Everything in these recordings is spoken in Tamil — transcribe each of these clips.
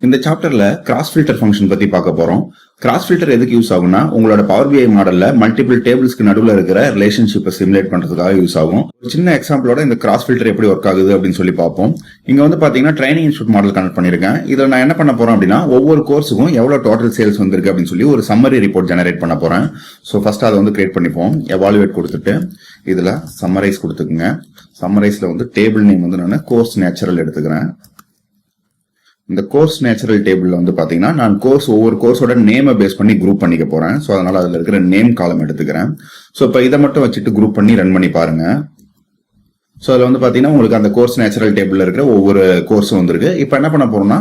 இந்த சாப்டர்ல கிராஸ் ஃபில்டர் ஃபங்க்ஷன் பத்தி பார்க்க போறோம். கிராஸ் ஃபில்டர் எதுக்கு யூஸ் ஆகும்னா, உங்களோட பவர் பிஐ மாடல்ல மல்டிபிள் டேபிள்ஸ்க்கு நடுவில் இருக்கிற ரிலேஷன்ஷிப்பை சிமுலேட் பண்றதுக்காக யூஸ் ஆகும். ஒரு சின்ன எக்ஸாம்பிளோட இந்த கிராஸ் ஃபில்டர் எப்படி ஒர்க் ஆகுது அப்படின்னு சொல்லி பார்ப்போம். இங்க வந்து பாத்தீங்கன்னா ட்ரைனிங் இன்ஸ்டியூட் மாடல் கனெக்ட் பண்ணிருக்கேன். இதுல நான் என்ன பண்ண போறேன் அப்படின்னா, ஒவ்வொரு கோர்ஸுக்கும் எவ்வளவு டோட்டல் சேல்ஸ் வந்திருக்கு அப்படின்னு சொல்லி ஒரு சம்மரி ரிப்போர்ட் ஜெனரேட் பண்ண போறேன். ஸோ ஃபர்ஸ்ட் அதை வந்து கிரியேட் பண்ணிப்போம். எவாலுவேட் கொடுத்துட்டு இதுல சம்மரைஸ் கொடுத்துக்குங்க. சம்மரைஸ்ல வந்து டேபிள் நேம் வந்து நான் கோர்ஸ் நேச்சுரல் எடுத்துக்கிறேன். இந்த கோர்ஸ் நேச்சுரல் டேபிள்ல வந்து பாத்தீங்கன்னா நான் ஒவ்வொரு கோர்ஸோட நேமை பேஸ் பண்ணி குரூப் பண்ணிக்க போறேன். ஸோ அதனால அதுல இருக்கிற நேம் காலம் எடுத்துக்கிறேன். ஸோ இப்போ இதை மட்டும் வச்சுட்டு குரூப் பண்ணி ரன் பண்ணி பாருங்க. ஸோ அதில் வந்து பாத்தீங்கன்னா உங்களுக்கு அந்த கோர்ஸ் நேச்சுரல் டேபிள்ல இருக்கிற ஒவ்வொரு கோர்ஸும் வந்திருக்கு. இப்போ என்ன பண்ண போறோம்னா,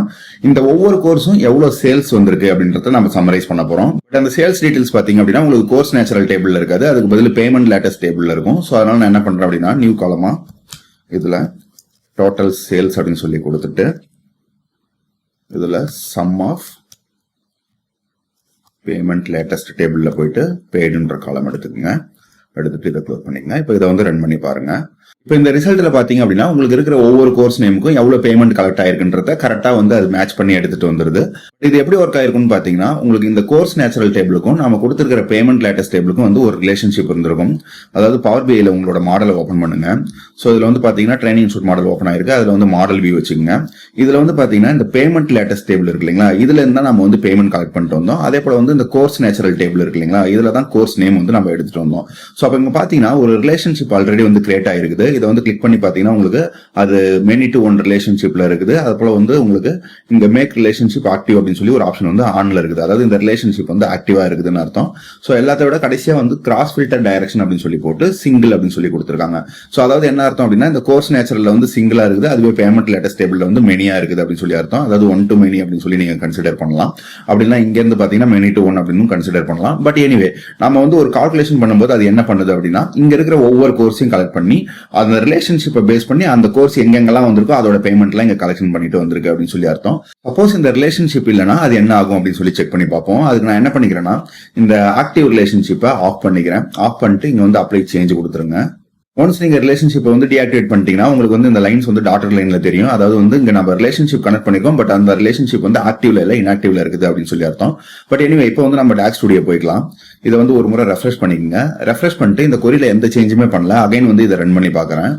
இந்த ஒவ்வொரு கோர்ஸும் எவ்வளவு சேல்ஸ் வந்திருக்கு அப்படின்றத நம்ம சம்மரைஸ் பண்ண போறோம். பட் அந்த சேல்ஸ் டீடைல்ஸ் பாத்தீங்க அப்படின்னா உங்களுக்கு கோர்ஸ் நேச்சுரல் டேபிள்ல இருக்காது, அதுக்கு பதில் பேமெண்ட் லேட்டஸ்ட் டேபிள்ல இருக்கும். ஸோ அதனால நான் என்ன பண்றேன் அப்படின்னா, நியூ காலமா இதுல டோட்டல் சேல்ஸ் அப்படின்னு சொல்லி கொடுத்துட்டு இதுல சம் ஆஃப் பேமெண்ட் லேட்டஸ்ட் டேபிள்ல போயிட்டு பெய்டுன்ற காலம் எடுத்துக்கோங்க. எடுத்துட்டு இதை க்ளோஸ் பண்ணிக்கங்க. இப்போ இதை வந்து ரன் பண்ணி பாருங்க. இப்போ இந்த ரிசல்ட்ல பாத்தீங்க அப்படின்னா உங்களுக்கு இருக்கிற ஒவ்வொரு கோர்ஸ் நேமுக்கும் எவ்வளவு பேமெண்ட் கலெக்ட் ஆயிருக்குன்றத கரெக்டா வந்து அது மேட்ச் பண்ணி எடுத்துட்டு வந்துருது. இது எப்படி ஒர்க் ஆயிருக்குன்னு பாத்தீங்கன்னா, உங்களுக்கு இந்த கோர்ஸ் நேச்சுரல் டேபிளுக்கும் நாம கொடுத்திருக்கிற பேமெண்ட் லேட்டஸ்ட் டேபிளுக்கும் வந்து ஒரு ரிலேஷன்ஷிப் இருந்திருக்கும். அதாவது பவர் பிஐல உங்களோட மாடலை ஓபன் பண்ணுங்க. ஸோ இதுல வந்து பாத்தீங்கன்னா ட்ரைனிங் இன்ஸ்டியூட் மாடல் ஓப்பன் ஆயிருக்கு. அதுல வந்து மாடல் வியூ வச்சுக்கோங்க. இதுல வந்து பாத்தீங்கன்னா இந்த பேமெண்ட் லேட்டஸ்ட் டேபிள் இருக்கு இல்லைங்களா, இதுல இருந்தா நம்ம வந்து பேமெண்ட் கலெக்ட் பண்ணிட்டு வந்தோம். அதே போல வந்து இந்த கோர்ஸ் நேச்சுரல் டேபிள் இருக்கு இல்லைங்களா, இதுல தான் கோர்ஸ் நேம் வந்து நம்ம எடுத்துட்டு வந்தோம். ஸோ அப்ப இங்க பாத்தீங்கன்னா ஒரு ரிலேஷன்ஷிப் ஆல்ரெடி வந்து கிரியேட் ஆயிருக்குது. இதை வந்து கிளிக் பண்ணி பாத்தீங்கன்னா உங்களுக்கு அது மெனி டு ஒன் ரிலேஷன்ஷிப்ல இருக்குது. அது போல வந்து உங்களுக்கு இந்த மேக் ரிலேஷன்ஷிப் ஆக்டிவ் அப்படின்னு சொல்லி ஒரு ஆப்ஷன் வந்து ஆன்ல இருக்குது. அதாவது இந்த ரிலேஷன்ஷிப் வந்து ஆக்டிவா இருக்குதுன்னு அர்த்தம். ஸோ எல்லாத்த விட கடைசியா வந்து கிராஸ் ஃபில்டர் டைரக்ஷன் அப்படின்னு சொல்லி போட்டு சிங்கிள் அப்படின்னு சொல்லி கொடுத்துருக்காங்க. ஸோ அதாவது என்ன அர்த்தம் அப்படின்னா, இந்த கோர்ஸ் நேச்சுரல்ல வந்து சிங்கிளா இருக்குது, அதுவே பேமெண்ட் லேட்டஸ்ட் டேபிள்ல வந்து மெனியா இருக்குது அப்படின்னு சொல்லி அர்த்தம். அதாவது ஒன் டு மெனி அப்படின்னு சொல்லி நீங்க கன்சிடர் பண்ணலாம். அப்படின்னா இங்க இருந்து பாத்தீங்கன்னா மெனி டு ஒன் அப்படின்னு கன்சிடர் பண்ணலாம். பட் எனிவே நம்ம வந்து ஒரு கால்குலேஷன் பண்ணும்போது அது என்ன பண்ணுது அப்படின்னா, இங்க இருக்கிற ஒவ்வொரு கோர்ஸையும் கலெக்ட் பண்ணி அந்த ரிலேஷன்ஷிப்பை பேஸ் பண்ணி அந்த கோர்ஸ் எங்கெங்கெல்லாம் வந்திருக்கோ அதோட பேமெண்ட்லாம் இங்க கலெக்ஷன் பண்ணிட்டு வந்திருக்கு அப்படின்னு சொல்லி அர்த்தம். சப்போஸ் இந்த ரிலேஷன்ஷிப் இல்லைன்னா அது என்ன ஆகும் அப்படின்னு சொல்லி செக் பண்ணி பார்ப்போம். அதுக்கு நான் என்ன பண்ணிக்கிறேன்னா, இந்த ஆக்டிவ் ரிலேஷன்ஷிப்பை ஆஃப் பண்ணிக்கிறேன். ஆஃப் பண்ணிட்டு இங்க வந்து அப்ளை சேஞ்ச் கொடுத்துருங்க. ஒன்ஸ் நீங்க ரிலேஷன்ஷிப்பை வந்து டீஆக்டிவேட் பண்ணிட்டீங்கன்னா உங்களுக்கு வந்து இந்த லைன்ஸ் வந்து டாட்டர் லைன்ல தெரியும். அதாவது வந்து இங்க நம்ம ரிலேஷன்ஷிப் கனெக்ட் பண்ணிருக்கோம், பட் அந்த ரிலேஷன்ஷிப் வந்து ஆக்டிவ்ல இல்ல இன்ஆக்டிவ்ல இருக்குது அப்படின்னு சொல்லி அர்த்தம். பட் எனிவே இப்போ வந்து நம்ம டாக் ஸ்டுடியோ போய்க்கலாம். இதை வந்து ஒரு முறை ரெஃப்ரெஷ் பண்ணிக்கோங்க. ரெஃப்ரெஷ் பண்ணிட்டு இந்த கொரியில எந்த சேஞ்சுமே பண்ணல. அகைன் வந்து இதை ரன் பண்ணி பாக்குறேன்.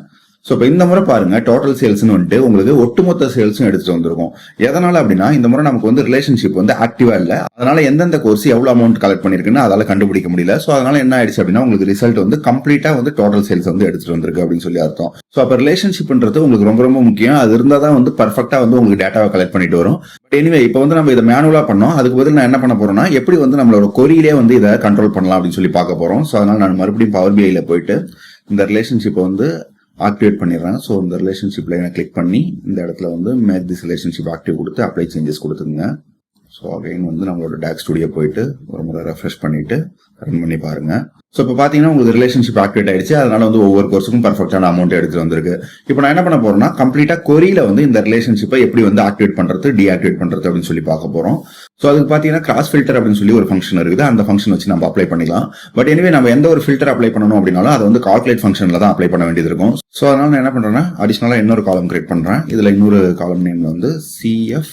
ஸோ இப்போ இந்த முறை பாருங்க, டோட்டல் சேல்ஸ்னு வந்துட்டு உங்களுக்கு ஒட்டுமொத்த சேல்ஸும் எடுத்துட்டு வந்திருக்கும். எதனால அப்படின்னா, இந்த முறை நமக்கு வந்து ரிலேஷன்ஷிப் வந்து ஆக்டிவா இல்ல, அதனால எந்தெந்த கோர்ஸ் எவ்வளவு அமௌண்ட் கலெக்ட் பண்ணிருக்குன்னு அதால கண்டுபிடிக்க முடியல. ஸோ அதனால என்ன ஆயிடுச்சு அப்படின்னா, உங்களுக்கு ரிசல்ட் வந்து கம்ப்ளீட்டா வந்து டோட்டல் சேல்ஸ் வந்து எடுத்துட்டு வந்திருக்கு அப்படின்னு சொல்லி அர்த்தம். ஸோ அப்ப ரிலேஷன்ஷிப்ன்றது உங்களுக்கு ரொம்ப ரொம்ப முக்கியம். அது இருந்தா தான் வந்து பர்ஃபெக்டா வந்து உங்களுக்கு டேட்டாவை கலெக்ட் பண்ணிட்டு வரும். பட் எனிவே இப்போ வந்து நம்ம இதை மேனுவலா பண்ணோம். அதுக்கு பதில் நான் என்ன பண்ண போறேன்னா, எப்படி வந்து நம்மளோட கொரியிலே வந்து இதை கண்ட்ரோல் பண்ணலாம் அப்படின்னு சொல்லி பார்க்க போறோம். ஸோ அதனால நான் மறுபடியும் பவர் பிஐல போயிட்டு இந்த ரிலேஷன்ஷிப்பை வந்து ஆக்டிவேட் பண்ணிடுறேன். ஸோ இந்த ரிலேஷன்ஷிப் லைனை கிளிக் பண்ணி இந்த இடத்துல வந்து மேக் திஸ் ரிலேஷன்ஷிப் ஆக்டிவ் கொடுத்து அப்ளை சேஞ்சஸ் கொடுத்துங்க. ஸோ அகைன் வந்து நம்மளோட டாக் ஸ்டுடியோ போயிட்டு ஒரு முறை ரெஃப்ரெஷ் பண்ணிட்டு ரன் பண்ணி பாருங்க. ஸோ இப்போ பார்த்தீங்கன்னா உங்களுக்கு ரிலேஷன்ஷிப் ஆக்டிவேட் ஆயிடுச்சு. அதனால வந்து ஒவ்வொரு கோர்ஸுக்கும் பர்ஃபெக்டான அமௌண்ட் எடுத்துட்டு வந்திருக்கு. இப்போ நான் என்ன பண்ண போறேன்னா, கம்ப்ளீட்டா கொரியில வந்து இந்த ரிலேஷன்ஷிப்பை எப்படி வந்து ஆக்டிவேட் பண்றது டீஆக்டிவேட் பண்றது அப்படின்னு சொல்லி பார்க்க போறோம். ஸோ அதுக்கு பார்த்தீங்கன்னா கிராஸ் ஃபில்டர் அப்படின்னு சொல்லி ஒரு ஃபங்க்ஷன் இருக்குது. அந்த ஃபங்க்ஷன் வச்சு நம்ம அப்ளை பண்ணிக்கலாம். பட் எனிவே நம்ம எந்த ஒரு ஃபில்டர் அப்ளை பண்ணணும் அப்படின்னாலும் அதை வந்து கால்குலேட் ஃபங்க்ஷன்ல தான் அப்ளை பண்ண வேண்டியது இருக்கும். ஸோ அதனால நான் என்ன பண்றேன்னா, அடிஷனலா இன்னொரு காலம் கிரியேட் பண்றேன். இதுல இன்னொரு காலம் நேம் வந்து சிஎஃப்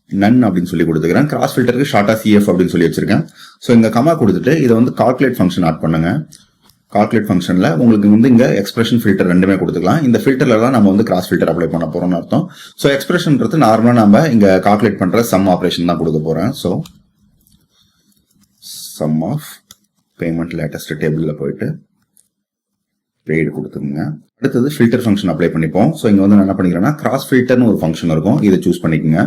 நன் அப்படின்னு சொல்லி கொடுத்துக்கிறேன். கிராஸ் ஃபில்டருக்கு ஷார்ட்டா சிஎஃப் அப்படின்னு சொல்லி வச்சிருக்கேன். ஸோ இங்க கமா கொடுத்துட்டு இதை வந்து கால்குலேட் ஃபங்க்ஷன் ஆட் பண்ணுங்க. கால்குலேட் ஃபங்க்ஷன்ல உங்களுக்கு வந்து இங்க எக்ஸ்பிரஷன் ஃபில்டர் ரெண்டுமே கொடுத்துக்கலாம். இந்த ஃபில்டர்ல தான் நம்ம வந்து கிராஸ் ஃபில்டர் அப்ளை பண்ண போறோம்னு அர்த்தம். ஸோ எக்ஸ்பிரஷன்றது நார்மலா நம்ம இங்க கால்குலேட் பண்ற சம் ஆபரேஷன் தான் கொடுக்க போறேன். So sum of payment latest டேபிள்ல போயிட்டு பெய்டு கொடுத்துருங்க. அடுத்தது ஃபில்டர் ஃபங்க்ஷன் அப்ளை பண்ணிப்போம். ஸோ இங்க வந்து நான் என்ன பண்ணிக்கிறேன்னா, கிராஸ் ஃபில்டர்னு ஒரு ஃபங்க்ஷன் இருக்கும், இதை சூஸ் பண்ணிக்கோங்க.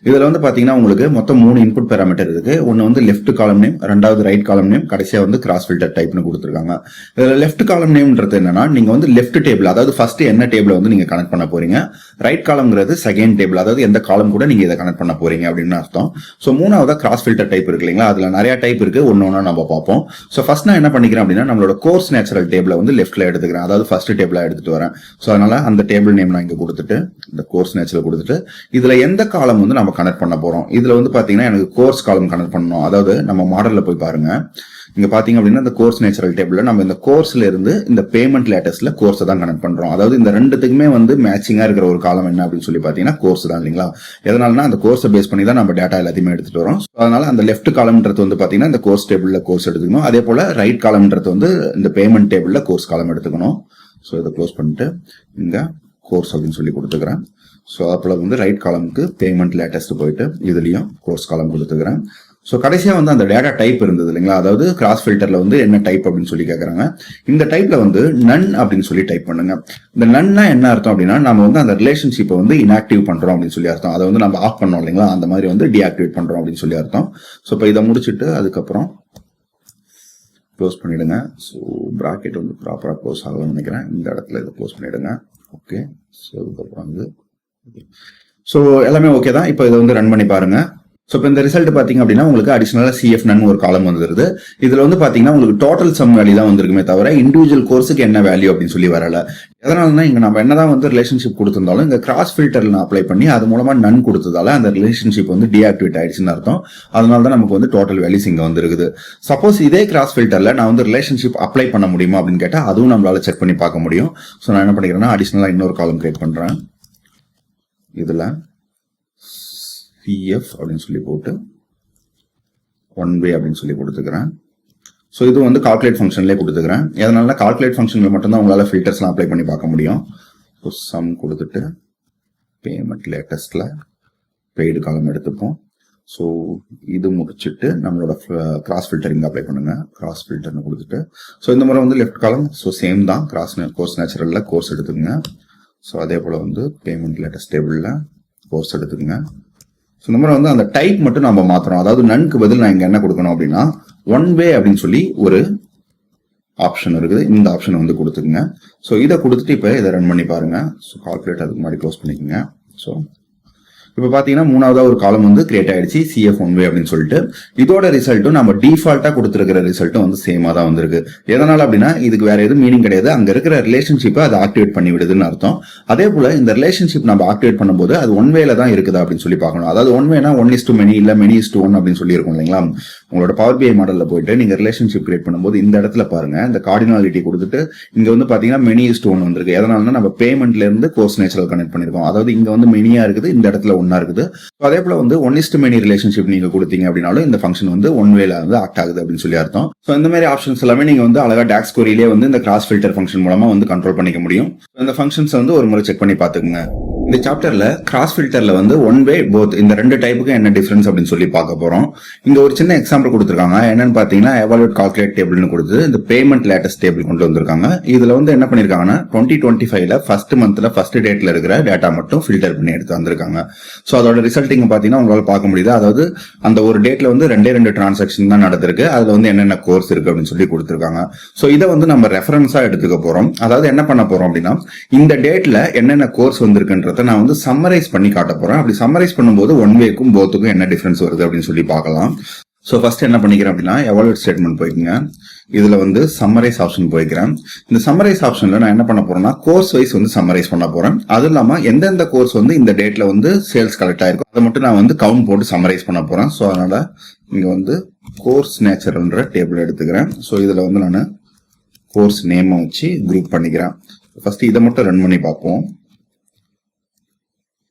இதுல வந்து பாத்தீங்கன்னா உங்களுக்கு மொத்தம் 3 இன்புட் பேராமீட்டர் இருக்கு. ஒன்னு வந்து லெஃப்ட் காலம் நேம், ரெண்டாவது ரைட் காலம் நேம், கடைசியா வந்து கிராஸ் ஃபில்டர் டைப்னு கொடுத்துருக்காங்க. இதுல லெஃப்ட் காலம் நேம்ன்றது என்னன்னா, நீங்க வந்து லெஃப்ட் டேபிள், அதாவது ஃபர்ஸ்ட் என்ன டேபிள் வந்து நீங்க கனெக்ட் பண்ண போறீங்க. ரைட் காலம்ங்கிறது செகண்ட் டேபிள், அதாவது எந்த காலம் கூட நீங்க இதை கனெக்ட் பண்ண போறீங்க அப்படின்னு அர்த்தம். ஸோ மூணாவதா கிராஸ் ஃபில்டர் டைப் இருக்கு இல்லைங்களா, அதுல நிறைய டைப் இருக்கு, ஒன்னொன்னா நம்ம பார்ப்போம். ஸோ ஃபர்ஸ்ட் நான் என்ன பண்ணிக்கிறேன் அப்படின்னா, நம்மளோட கோர்ஸ் நேச்சுரல் டேபிளை வந்து லெஃப்ட்ல எடுத்துக்கிறேன், அதாவது ஃபர்ஸ்ட் டேபிளா எடுத்துட்டு வரேன். ஸோ அதனால அந்த டேபிள் நேம் நான் இங்க கொடுத்துட்டு இந்த கோர்ஸ் நேச்சுரல் கொடுத்துட்டு இதுல எந்த காலம் வந்து நம்ம கனெக்ட் பண்ண போறோம். இதுல வந்து பாத்தீங்கன்னா எனக்கு கோர்ஸ் காலம் கனெக்ட் பண்ணணும். அதாவது நம்ம மாடல்ல போய் பாருங்க, இங்க பாத்தீங்க அப்படின்னா இந்த கோர்ஸ் நேச்சுரல் டேபிள்ல நம்ம இந்த கோர்ஸ்ல இருந்து இந்த பேமெண்ட் லேட்டஸ்ட்ல கோர்ஸை தான் கனெக்ட் பண்றோம். அதாவது இந்த ரெண்டுத்துக்குமே வந்து மேட்சிங்கா இருக்கிற ஒரு காலம் என்ன அப்படின்னு சொல்லி பாத்தீங்கன்னா கோர்ஸ் தான் இல்லைங்களா. எதனாலனா அந்த கோர்ஸை பேஸ் பண்ணி தான் நம்ம டேட்டா எல்லாத்தையுமே எடுத்துட்டு வரோம். அதனால அந்த லெஃப்ட் காலம்ன்றது வந்து பாத்தீங்கன்னா இந்த கோர்ஸ் டேபிள்ல கோர்ஸ் எடுத்துக்கணும். அதே போல ரைட் காலம்ன்றது வந்து இந்த பேமெண்ட் டேபிள்ல கோர்ஸ் காலம் எடுத்துக்கணும். ஸோ இதை க்ளோஸ் பண்ணிட்டு இங்க கோர்ஸ் அப்படின்னு சொல்லி கொடுத்துக்கிறேன். ஸோ அப்போ வந்து ரைட் காலமுக்கு பேமெண்ட் லேட்டஸ்ட் போயிட்டு இதுலயும் கோர்ஸ் காலம் கொடுத்துக்கிறேன். ஸோ கடைசியா வந்து அந்த டேட்டா டைப் இருந்தது இல்லைங்களா, அதாவது கிராஸ் ஃபில்டர்ல வந்து என்ன டைப் அப்படின்னு சொல்லி கேட்கறாங்க. இந்த டைப்ல வந்து நன் அப்படின்னு சொல்லி டைப் பண்ணுங்க. இந்த நன்னா என்ன அர்த்தம் அப்படின்னா நம்ம வந்து அந்த ரிலேஷன்ஷிப்பை வந்து இன்ஆக்டிவ் பண்றோம் அப்படின்னு சொல்லி அர்த்தம். அதை வந்து நம்ம ஆஃப் பண்ணோம் இல்லைங்களா, அந்த மாதிரி வந்து டீஆக்டிவேட் பண்றோம் அப்படின்னு சொல்லி அர்த்தம். ஸோ இப்போ இதை முடிச்சுட்டு அதுக்கப்புறம் க்ளோஸ் பண்ணிடுங்க. ஸோ ப்ராக்கெட் வந்து ப்ராப்பராக க்ளோஸ் ஆகணும்னு நினைக்கிறேன். இந்த இடத்துல இதை க்ளோஸ் பண்ணிடுங்க. ஓகே. ஸோ அதுக்கப்புறம் வந்து ஸோ எல்லாமே ஓகே தான். இப்போ இதை வந்து ரன் பண்ணி பாருங்க. ஸோ இப்போ இந்த ரிசல்ட் பார்த்தீங்க அப்படின்னா உங்களுக்கு அடிஷனலாக சிஎஃப் நன் ஒரு காலம் வந்துருது. இதில் வந்து பார்த்தீங்கன்னா உங்களுக்கு டோட்டல் சம் வேல்யூ தான் வந்திருக்குமே தவிர இண்டிவிஜுவல் கோர்ஸுக்கு என்ன வேல்யூ அப்படின்னு சொல்லி வரல. எதனாலனா இங்கே நம்ம என்னதான் வந்து ரிலேஷன்ஷிப் கொடுத்திருந்தாலும் இங்கே கிராஸ் ஃபில்டர்ல அப்ளை பண்ணி அது மூலமா நன் கொடுத்ததால அந்த ரிலேஷன்ஷிப் வந்து டீஆக்டிவேட் ஆயிடுச்சுன்னு அர்த்தம். அதனால தான் நமக்கு வந்து டோட்டல் வேல்யூஸ் இங்கே வந்துருக்குது. சப்போஸ் இதே கிராஸ் ஃபில்டர்ல நான் வந்து ரிலேஷன்ஷிப் அப்ளை பண்ண முடியுமா அப்படின்னு கேட்டால் அதுவும் நம்மளால செக் பண்ணி பார்க்க முடியும். ஸோ நான் என்ன பண்ணிக்கிறேன்னா அடிஷனலாக இன்னொரு காலம் கிரியேட் பண்றேன். இதுல CF அப்படின்னு சொல்லி போட்டு 1way அப்படின்னு சொல்லி கொடுத்துக்கிறேன். ஸோ இது வந்து கால்குலேட் ஃபங்க்ஷன்லேயே கொடுத்துக்கிறேன். எதனால கால்குலேட் ஃபங்க்ஷன்ல மட்டும்தான் உங்களால் ஃபில்டர்ஸ்லாம் அப்ளை பண்ணி பார்க்க முடியும். ஸோ சம் கொடுத்துட்டு பேமெண்ட் லேட்டஸ்ட்ல பெய்டு காலம் எடுத்துப்போம். ஸோ இது முடிச்சுட்டு நம்மளோட கிராஸ் ஃபில்டரிங் அப்ளை பண்ணுங்க. கிராஸ் ஃபில்டர்னு கொடுத்துட்டு ஸோ இந்த முறை வந்து லெஃப்ட் காலம் ஸோ சேம் தான் கோர்ஸ் நேச்சுரல்ல கோர்ஸ் எடுத்துக்கங்க. ஸோ அதே போல வந்து பேமெண்ட் லேட்டஸ்ட் டேபிள்ல கோர்ஸ் எடுத்துக்கங்க. ஸோ இந்த மாதிரி வந்து அந்த டைப் மட்டும் நம்ம மாத்துறோம். அதாவது நன்க்கு பதில் நான் இங்க என்ன கொடுக்கணும் அப்படின்னா 1way அப்படின்னு சொல்லி ஒரு ஆப்ஷன் இருக்குது. இந்த ஆப்ஷனை வந்து கொடுத்துக்குங்க. ஸோ இதை கொடுத்துட்டு இப்போ இதை ரன் பண்ணி பாருங்க. ஸோ கால்குலேட் அதுக்கு முன்னாடி க்ளோஸ் பண்ணிக்கோங்க. ஸோ இப்போ பார்த்தீங்கன்னா மூணாவதா ஒரு காலம் வந்து கிரியேட் ஆயிடுச்சு CF 1way அப்படின்னு சொல்லிட்டு. இதோட ரிசல்ட்டும் நம்ம டிஃபால்ட்டா கொடுத்துருக்கிற ரிசல்ட்டும் வந்து சேமா தான் வந்திருக்கு. எதனால அப்படின்னா இதுக்கு வேற எதுவும் மீனிங் கிடையாது. அங்க இருக்கிற ரிலேஷன்ஷிப்பை அதை ஆக்டிவேட் பண்ணி விடுதுன்னு அர்த்தம். அதே போல இந்த ரிலேஷன்ஷிப் நம்ம ஆக்டிவேட் பண்ணும்போது அது 1wayல தான் இருக்குதா அப்படின்னு சொல்லி பார்க்கணும். அதாவது 1wayனா 1:many இல்ல many:1 அப்படின்னு சொல்லி இருக்கும் இல்லைங்களா. உங்களோட பவர் BI மாடல்ல போயிட்டு நீங்க ரிலேஷன்ஷிப் கிரியேட் பண்ணும்போது இந்த இடத்துல பாருங்க இந்த கார்டினாலிட்டி கொடுத்துட்டு இங்க வந்து பாத்தீங்கன்னா many:1 வந்திருக்கு. எதனாலனா நம்ம பேமெண்ட்ல இருந்து கோர்ஸ் நேச்சுரல் கனெக்ட் பண்ணிருக்கோம். அதாவது இங்க வந்து மெனியா இருக்குது, இந்த இடத்துல ஒன்னா இருக்குது. அதே போல வந்து 1:many ரிலேஷன்ஷிப் நீங்க கொடுத்தீங்க அப்படின்னாலும் இந்த ஃபங்க்ஷன் வந்து 1wayல வந்து ஆக்ட் ஆகுது அப்படின்னு சொல்லி அர்த்தம். ஸோ இந்த மாதிரி ஆப்ஷன்ஸ் எல்லாமே நீங்க வந்து அழகா டாக்ஸ் கொரியிலே வந்து இந்த கிராஸ் ஃபில்டர் ஃபங்க்ஷன் மூலமா வந்து கண்ட்ரோல் பண்ணிக்க முடியும். இந்த ஃபங்க்ஷன்ஸ் வந்து ஒரு முறை செக் பண்ணி பாத்துக்கோங்க. இந்த சாப்டர்ல கிராஸ் ஃபில்டர்ல வந்து 1way போத் இந்த ரெண்டு டைப்புக்கு என்ன டிஃபரன்ஸ் அப்படின்னு சொல்லி பார்க்க போறோம். இங்க ஒரு சின்ன எக்ஸாம்பிள் கொடுத்துருக்காங்க. என்னன்னு பாத்தீங்கன்னா எவாலுவேட் கால்குலேட் டேபிள்னு கொடுத்து இந்த பேமெண்ட் லேட்டஸ்ட் டேபிள் கொண்டு வந்திருக்காங்க. இதுல வந்து என்ன பண்ணிருக்காங்கன்னா 2025ல ஃபர்ஸ்ட் மந்த்ல ஃபர்ஸ்ட் டேட்ல இருக்கிற டேட்டா மட்டும் ஃபில்டர் பண்ணி எடுத்து வந்திருக்காங்க. ஸோ அதோட ரிசல்ட் இங்க பாத்தீங்கன்னா உங்களால பார்க்க முடியுது. அதாவது அந்த ஒரு டேட்ல வந்து ரெண்டு டிரான்சாக்ஷன் தான் நடந்திருக்கு. அதுல வந்து என்னென்ன கோர்ஸ் இருக்கு அப்படின்னு சொல்லி கொடுத்துருக்காங்க. ஸோ இதை வந்து நம்ம ரெஃபரன்ஸா எடுத்துக்க போறோம். அதாவது என்ன பண்ண போறோம் அப்படின்னா இந்த டேட்ல என்னென்ன கோர்ஸ் வந்திருக்குன்ற நான் வந்து சம்மரைஸ் பண்ணி காட்ட போறேன். அப்படி சம்மரைஸ் பண்ணும்போது 1wayக்கும் போத்துக்கும் என்ன டிஃபரன்ஸ் வருது அப்படின்னு சொல்லி பார்க்கலாம். சோ ஃபர்ஸ்ட் என்ன பண்ணிக்கிறேன் அப்படின்னா எவாலுவேட் ஸ்டேட்மெண்ட் போய்க்குங்க. இதுல வந்து சம்மரைஸ் ஆப்ஷன் போய்க்கிறேன். இந்த சம்மரைஸ் ஆப்ஷன்ல நான் என்ன பண்ண போறேன்னா கோர்ஸ் வைஸ் வந்து சம்மரைஸ் பண்ண போறேன். அது இல்லாம எந்தெந்த கோர்ஸ் வந்து இந்த டேட்ல வந்து சேல்ஸ் கலெக்ட் ஆயிருக்கும் அதை மட்டும் நான் வந்து கவுண்ட் போட்டு சம்மரைஸ் பண்ண போறேன். ஸோ அதனால இங்க வந்து கோர்ஸ் நேச்சர்ன்ற டேபிள் எடுத்துக்கிறேன். ஸோ இதுல வந்து நான் கோர்ஸ் நேம் வச்சு குரூப் பண்ணிக்கிறேன். ஃபர்ஸ்ட் இதை மட்டும் ரன் பண்ணி பார்ப்போம்.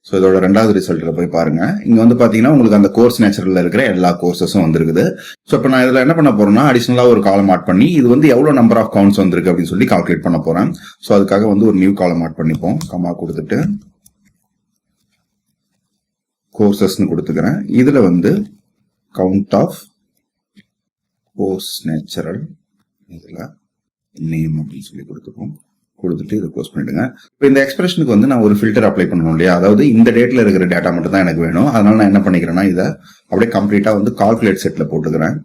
ஸோ இதோட ரெண்டாவது ரிசல்ட்ல போய் பாருங்க. இங்க வந்து பாத்தீங்கன்னா உங்களுக்கு அந்த கோர்ஸ் நேச்சுரல்ல இருக்கிற எல்லா கோர்சஸும் வந்திருக்குது. ஸோ இப்போ நான் இதுல என்ன பண்ண போறேன்னா அடிஷனலா ஒரு காலம் ஆட் பண்ணி இது வந்து எவ்வளவு நம்பர் ஆஃப் கவுண்ட்ஸ் வந்திருக்கு அப்படின்னு சொல்லி கால்குலேட் பண்ண போறேன். ஸோ அதுக்காக வந்து ஒரு நியூ காலம் ஆட் பண்ணிப்போம். கமா கொடுத்துட்டு கோர்சஸ்ன்னு கொடுத்துக்கிறேன். இதுல வந்து கவுண்ட் ஆஃப் கோர்ஸ் நேச்சுரல் இதுல நேம் அப்படின்னு சொல்லி கொடுத்துப்போம். கொடுத்துட்டு இதை க்ளோஸ் பண்ணிடுங்க. இப்போ இந்த எக்ஸ்பிரஷனுக்கு வந்து நான் ஒரு ஃபில்டர் அப்ளை பண்ணணும் இல்லையா. அதாவது இந்த டேட்ல இருக்கிற டேட்டா மட்டும் தான் எனக்கு வேணும். அதனால நான் என்ன பண்ணிக்கிறேன்னா இதை அப்படியே கம்ப்ளீட்டா வந்து கால்குலேட் செட்ல போட்டுக்கிறேன்.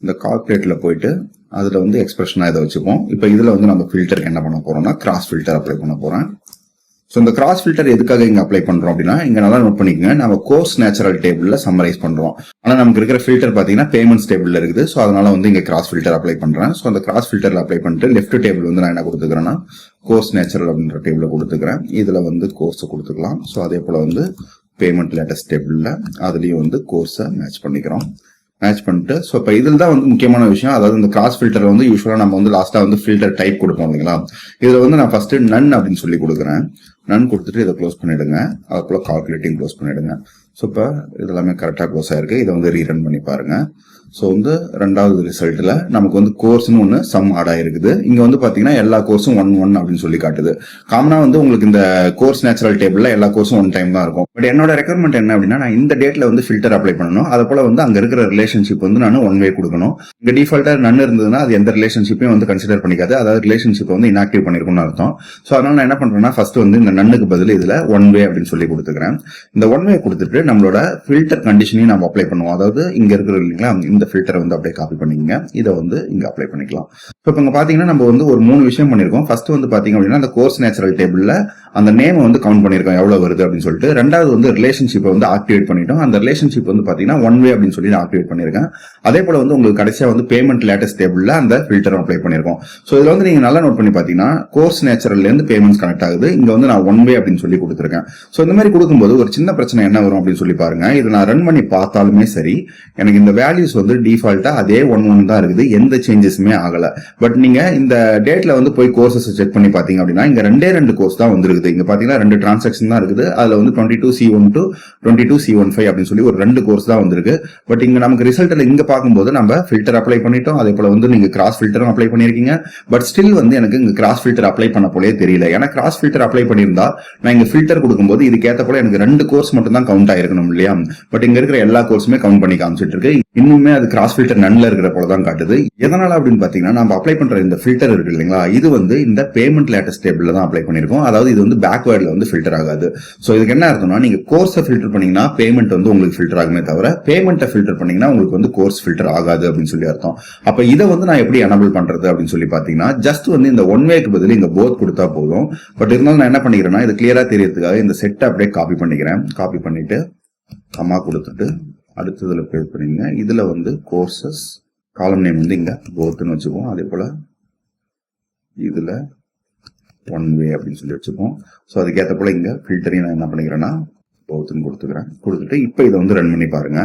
இந்த கால்குலேட்ல போயிட்டு அதுல வந்து எக்ஸ்பிரஷனா இதை வச்சுப்போம். இப்போ இதுல வந்து நம்ம ஃபில்டருக்கு என்ன பண்ண போறோம்னா கிராஸ் ஃபில்டர் அப்ளை பண்ண போறேன். ஸோ இந்த கிராஸ் ஃபில்டர் எதுக்காக இங்க அப்ளை பண்றோம் அப்படின்னா இங்க நல்லா நோட் பண்ணிக்கோங்க. நம்ம கோர்ஸ் நேச்சுரல் டேபிள்ல சம்மரைஸ் பண்றோம். ஆனா நமக்கு இருக்கிற ஃபில்டர் பாத்தீங்கன்னா பேமெண்ட்ஸ் டேபிள்ல இருக்குது. ஸோ அதனால வந்து இங்க கிராஸ் ஃபில்டர் அப்ளை பண்றேன். ஸோ அந்த கிராஸ் ஃபில்டர்ல அப்ளை பண்ணிட்டு லெஃப்ட் டேபிள் வந்து நான் என்ன கொடுத்துக்கிறேன்னா கோர்ஸ் நேச்சுரல் அப்படின்ற டேபிள கொடுத்துக்கிறேன். இதுல வந்து கோர்ஸை கொடுத்துக்கலாம். ஸோ அதே போல வந்து பேமெண்ட் லேட்டஸ்ட் டேபிள்ல அதுலயும் வந்து கோர்ஸை மேட்ச் பண்ணிக்கிறோம். மேட்ச் பண்ணிட்டு ஸோ இப்போ இதில் தான் வந்து முக்கியமான விஷயம். அதாவது இந்த கிராஸ் ஃபில்டர் வந்து யூஸ்வலாக நம்ம வந்து லாஸ்ட்டாக வந்து ஃபில்டர் டைப் கொடுப்போம் இல்லைங்களா. இதில் வந்து நான் ஃபர்ஸ்ட் நன் அப்படின்னு சொல்லி கொடுக்குறேன். நன் கொடுத்துட்டு இதை க்ளோஸ் பண்ணிடுங்க. அதுக்குள்ள கால்குலேட்டிங் க்ளோஸ் பண்ணிடுங்க. ஸோ இப்போ இதெல்லாமே கரெக்டாக க்ளோஸ் ஆயிருக்கு. இதை வந்து ரீரன் பண்ணி பாருங்க. ஸோ வந்து ரெண்டாவது ரிசல்ட்ல நமக்கு வந்து கோர்ஸ்னு ஒன்று சம் ஆட் ஆயிருக்குது. இங்க வந்து பாத்தீங்கன்னா எல்லா கோர்ஸும் 1 அப்படின்னு சொல்லி காட்டுது. காமனா வந்து உங்களுக்கு இந்த கோர்ஸ் நேச்சுரல் டேபிள்ல எல்லா கோர்ஸும் 1 டைம் தான் இருக்கும். பட் என்னோட ரெக்யர்மெண்ட் என்ன அப்படின்னா, நான் இந்த டேட்ல வந்து ஃபில்டர் அப்ளை பண்ணணும். அது போல வந்து அங்க இருக்கிற ரிலேஷன்ஷிப் வந்து நான் 1 வே கொடுக்கணும். இங்க டிஃபால்ட்டா நன் இருந்ததுன்னா அது எந்த ரிலேஷன்ஷிப்பையும் வந்து கன்சிடர் பண்ணிக்காது. அதாவது ரிலேஷன்ஷிப் வந்து இன்ஆக்டிவ் பண்ணிருக்கும்னு அர்த்தம். ஸோ அதனால நான் என்ன பண்றேன்னா, ஃபர்ஸ்ட் வந்து இந்த நன்னுக்கு பதில் இதுல 1 வே அப்படின்னு சொல்லி கொடுத்துக்கிறேன். இந்த 1 வே கொடுத்துட்டு நம்மளோட ஃபில்டர் கண்டிஷனையும் நம்ம அப்ளை பண்ணுவோம். அதாவது இங்க இருக்கிற இல்லைங்களா, இந்த ஃபில்டரை வந்து அப்படியே காப்பி பண்ணிக்கங்க. இதை வந்து இங்க அப்ளை பண்ணிக்கலாம். இப்போ இங்க பாத்தீங்கன்னா நம்ம வந்து ஒரு 3 விஷயம் பண்ணிருக்கோம். ஃபர்ஸ்ட் வந்து பாத்தீங்க அப்படின்னா, அந்த கோர்ஸ் நேச்சுரல் டேபிள்ல அந்த நேம் வந்து கவுண்ட் பண்ணிருக்கோம் எவ்வளவு வருது அப்படின்னு சொல்லிட்டு. ரெண்டாவது வந்து ரிலேஷன்ஷிப்பை வந்து ஆக்டிவேட் பண்ணிட்டோம். அந்த ரிலேஷன்ஷிப் வந்து பாத்தீங்கன்னா 1 வே அப்படின்னு சொல்லி நான் ஆக்டிவேட் பண்ணிருக்கேன். அதே போல வந்து உங்களுக்கு கடைசியா வந்து பேமெண்ட் லேட்டஸ்ட் டேபிள்ல அந்த ஃபில்டரும் அப்ளை பண்ணிருக்கோம். ஸோ இதுல வந்து நீங்க நல்லா நோட் பண்ணி பாத்தீங்கன்னா, கோர்ஸ் நேச்சுரல்ல இருந்து பேமெண்ட்ஸ் கனெக்ட் ஆகுது. இங்க வந்து நான் 1 வே அப்படின்னு சொல்லி கொடுத்துருக்கேன். ஸோ இந்த மாதிரி கொடுக்கும்போது ஒரு சின்ன பிரச்சனை என்ன வரும் அப்படின்னு சொல்லி பாருங்க. இதை நான் ரன் பண்ணி பார்த்தாலுமே சரி, எனக்கு இந்த வேல்யூஸ் வந்து டிஃபால்ட்டா அதே 1 தான் இருக்குது. எந்த சேஞ்சஸுமே ஆகல. பட் நீங்க இந்த டேட்ல வந்து போய் கோர்சஸ் செக் பண்ணி பாத்தீங்க அப்படின்னா, இங்க 2 கோர்ஸ் தான் வந்துருக்குது. இங்க பாத்தீங்கன்னா 2 டிரான்சாக்ஷன் தான் இருக்குது. அதுல வந்து 22C1 to 22C15 அப்படின்னு சொல்லி ஒரு 2 கோர்ஸ் தான் வந்திருக்கு. பட் இங்க நமக்கு ரிசல்ட்ல இங்க பார்க்கும்போது நம்ம ஃபில்டர் அப்ளை பண்ணிட்டோம். அதே போல வந்து நீங்க கிராஸ் ஃபில்டரும் அப்ளை பண்ணிருக்கீங்க. பட் ஸ்டில் வந்து எனக்கு இங்க கிராஸ் ஃபில்டர் அப்ளை பண்ண போலே தெரியல. ஏன்னா கிராஸ் ஃபில்டர் அப்ளை பண்ணியிருந்தா நான் இங்க ஃபில்டர் கொடுக்கும்போது இதுக்கு ஏத்த போல எனக்கு 2 கோர்ஸ் மட்டும் தான் கவுண்ட் ஆயிருக்கணும் இல்லையா. பட் இங்க இருக்கிற எல்லா கோர்ஸுமே கவுண்ட் பண்ணி காமிச்சிட்டு இருக்கு. இன்னுமே அது கிராஸ் ஃபில்டர் நன்ல இருக்கிற போல தான் காட்டுது. எதனால அப்படின்னு பாத்தீங்கன்னா, நம்ம அப்ளை பண்ற இந்த ஃபில்டர் இருக்கு இல்லைங்களா, இது வந்து இந்த பேமெண்ட் லேட்டஸ்ட் டேபிள்ல தான் அப்ளை பண்ணிருக்கோம். அதாவது இது வந்து பேக்வேர்ட்ல வந்து ஃபில்டர் ஆகாது. சோ இதுக்கு என்ன அர்த்தம்னா, நீங்க கோர்ஸை ஃபில்டர் பண்ணீங்கன்னா பேமெண்ட் வந்து உங்களுக்கு ஃபில்டர் ஆகுமே தவிர, பேமெண்ட்டை ஃபில்டர் பண்ணீங்கன்னா உங்களுக்கு வந்து கோர்ஸ் ஃபில்டர் ஆகாது அப்படின்னு சொல்லி அர்த்தம். அப்ப இதை வந்து நான் எப்படி எனபிள் பண்றது அப்படின்னு சொல்லி பாத்தீங்கன்னா, ஜஸ்ட் வந்து இந்த 1 வேக்கு பதில் இங்க போத் கொடுத்தா போதும். பட் இருந்தாலும் நான் என்ன பண்ணிக்கிறேன்னா, இது கிளியரா தெரியறதுக்காக இந்த செட்டை அப்படியே காப்பி பண்ணிக்கிறேன். காப்பி பண்ணிட்டு கமா கொடுத்துட்டு அடுத்ததுல பேஸ்ட் பண்ணிங்க. இதுல வந்து கோர்சஸ் காலம் நேம் வந்து இங்க போத்னு வச்சுக்குவோம். அதே போல இதுல 1 வே அப்படின்னு சொல்லி வச்சுப்போம். ஸோ அதுக்கேற்ற போல இங்க ஃபில்டரையும் நான் என்ன பண்ணிக்கிறேன்னா போத்னு கொடுத்துக்கிறேன். கொடுத்துட்டு இப்போ இதை வந்து ரன் பண்ணி பாருங்க.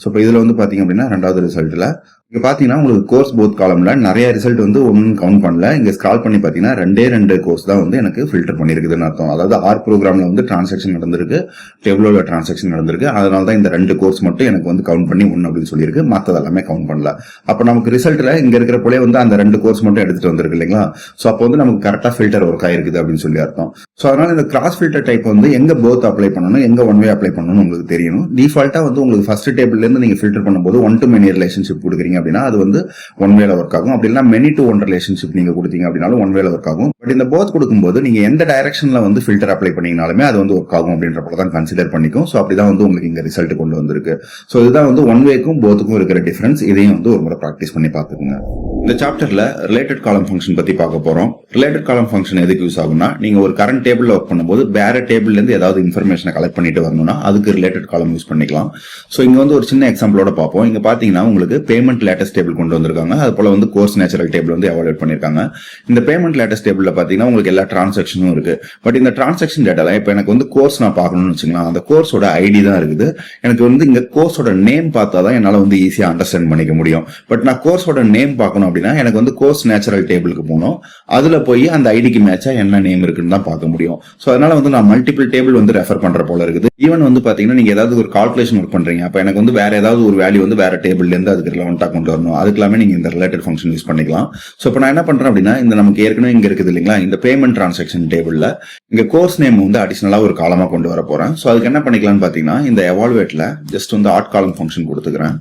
ஸோ இப்போ இதுல வந்து பாத்தீங்க அப்படின்னா, ரெண்டாவது ரிசல்ட்ல இங்க பாத்தீங்கன்னா உங்களுக்கு கோர்ஸ் போத் காலம்ல நிறைய ரிசல்ட் வந்து ஒன்னும் கவுண்ட் பண்ணல. இங்க ஸ்க்ரால் பண்ணி பாத்தீங்கன்னா 2 கோர்ஸ் தான் வந்து எனக்கு ஃபில்டர் பண்ணிருக்குதுன்னு அர்த்தம். அதாவது ஆர் ப்ரோக்ராம்ல வந்து டிரான்சாக்ஷன் நடந்திருக்கு, டேபிளோட டிரான்சாக்ஷன் நடந்திருக்கு. அதனால தான் இந்த 2 கோர்ஸ் மட்டும் எனக்கு வந்து கவுண்ட் பண்ணி 1 அப்படின்னு சொல்லியிருக்கு. மற்றது எல்லாமே கவுண்ட் பண்ணல. அப்ப நமக்கு ரிசல்ட்ல இங்க இருக்கிற போலே வந்து அந்த 2 கோர்ஸ் மட்டும் எடுத்துட்டு வந்திருக்கு இல்லைங்களா. சோ அப்போ வந்து நமக்கு கரெக்டா ஃபில்டர் ஒர்க் ஆயிருக்குது அப்படின்னு சொல்லி அர்த்தம். சோ அதனால இந்த கிராஸ் ஃபில்டர் டைப் வந்து எங்க போத் அப்ளை பண்ணணும், எங்க 1 வே அப்ளை பண்ணணும் உங்களுக்கு தெரியணும். டிஃபால்ட்டா வந்து உங்களுக்கு ஃபர்ஸ்ட் டேபிள்ல இருந்து நீங்க ஃபில்டர் பண்ணும்போது 1 to many ரிலேஷன்ஷிப் கொடுக்குறீங்க அப்படின்னா அது வந்து 1 வேல ஒர்க் ஆகும். அப்படி இல்ல many to 1 ரிலேஷன்ஷிப் நீங்க கொடுத்தீங்க அப்படினாலும் 1 வேல ஒர்க் ஆகும். பட் இந்த போத் கொடுக்கும்போது நீங்க எந்த டைரக்ஷன்ல வந்து ஃபில்டர் அப்ளை பண்ணீங்கனாலுமே அது வந்து ஒர்க் ஆகும் அப்படின்ற போல தான் கன்சிடர் பண்ணிக்கும். சோ அப்படிதான் வந்து உங்களுக்கு இங்க ரிசல்ட் கொண்டு வந்திருக்கு. சோ இதுதான் வந்து 1 வேக்கும் போத்துக்கும் இருக்கிற டிஃபரன்ஸ். இதையும் வந்து ஒரு முறை பிராக்டிஸ் பண்ணி பாத்துக்கோங்க. இந்த சாப்டர்ல ரிலேட்டட் காலம் ஃபங்க்ஷன் பத்தி பார்க்க போறோம். ரிலேட்டட் காலம் ஃபங்க்ஷன் எதுக்கு யூஸ் ஆகும்னா, நீங்க ஒரு கரண்ட் டேபிள்ல ஒர்க் பண்ணும்போது வேற டேபிள்ல இருந்து ஏதாவது இன்ஃபர்மேஷனை கலெக்ட் பண்ணிட்டு வரணும்னா அதுக்கு ரிலேட்டட் காலம் யூஸ் பண்ணிக்கலாம். சோ இங்க வந்து ஒரு சின்ன எக்ஸாம்பிளோட பார்ப்போம். இங்க பாத்தீங்கன்னா உங்களுக்கு பேமெண்ட் லேட்டஸ்ட் டேபிள் கொண்டு வந்திருக்காங்க. அது போல வந்து கோர்ஸ் நேச்சுரல் டேபிள் வந்து எவாலுவேட் பண்ணிருக்காங்க. இந்த பேமெண்ட் லேட்டஸ்ட் டேபிள்ல பாத்தீங்கன்னா உங்களுக்கு எல்லா டிரான்சாக்ஷனும் இருக்கு. பட் இந்த டிரான்சாக்ஷன் டேட்டால இப்ப எனக்கு வந்து கோர்ஸ் நான் பார்க்கணும்னு வச்சுக்கலாம். அந்த கோர்ஸோட ஐடி தான் இருக்குது. எனக்கு வந்து இங்க கோர்ஸோட நேம் பார்த்தாதான் என்னால வந்து ஈஸியா அண்டர்ஸ்டாண்ட் பண்ணிக்க முடியும். பட் நான் கோர்ஸோட நேம் பார்க்கணும் அப்படின்னா எனக்கு வந்து கோர்ஸ் நேச்சுரல் டேபிளுக்கு போகணும். அதுல போய் அந்த ஐடிக்கு மேட்சா என்ன நேம் இருக்குன்னு தான் பார்க்க முடியும். சோ அதனால வந்து நான் மல்டிபிள் டேபிள் வந்து ரெஃபர் பண்ற போல இருக்குது. ஈவன் வந்து பாத்தீங்கன்னா நீங்க ஏதாவது ஒரு கால்குலேஷன் ஒர்க் பண்றீங்க, அப்ப எனக்கு வந்து வேற ஏதாவது ஒரு வேல்யூ வந்து வேற டேபிள்ல இருந்து அதுக்கு ரிலவெண்டா கொண்டு வரணும். அதுக்கெல்லாமே நீங்க இந்த ரிலேட்டட் ஃபங்க்ஷன் யூஸ் பண்ணிக்கலாம். சோ இப்போ நான் என்ன பண்றேன் அப்படின்னா, இந்த நமக்கு ஏற்கனவே இங்க இருக்குது இல்லைங்களா, இந்த பேமெண்ட் டிரான்சாக்ஷன் டேபிள்ல இங்க கோர்ஸ் நேம் வந்து அடிஷனலா ஒரு காலமா கொண்டு வர போறேன். சோ அதுக்கு என்ன பண்ணிக்கலாம்னு பாத்தீங்கன்னா, இந்த எவாலுவேட்ல ஜஸ்ட் வந்து ஆட் காலம் ஃபங்க்ஷன் கொடுத்துக்கிறேன்.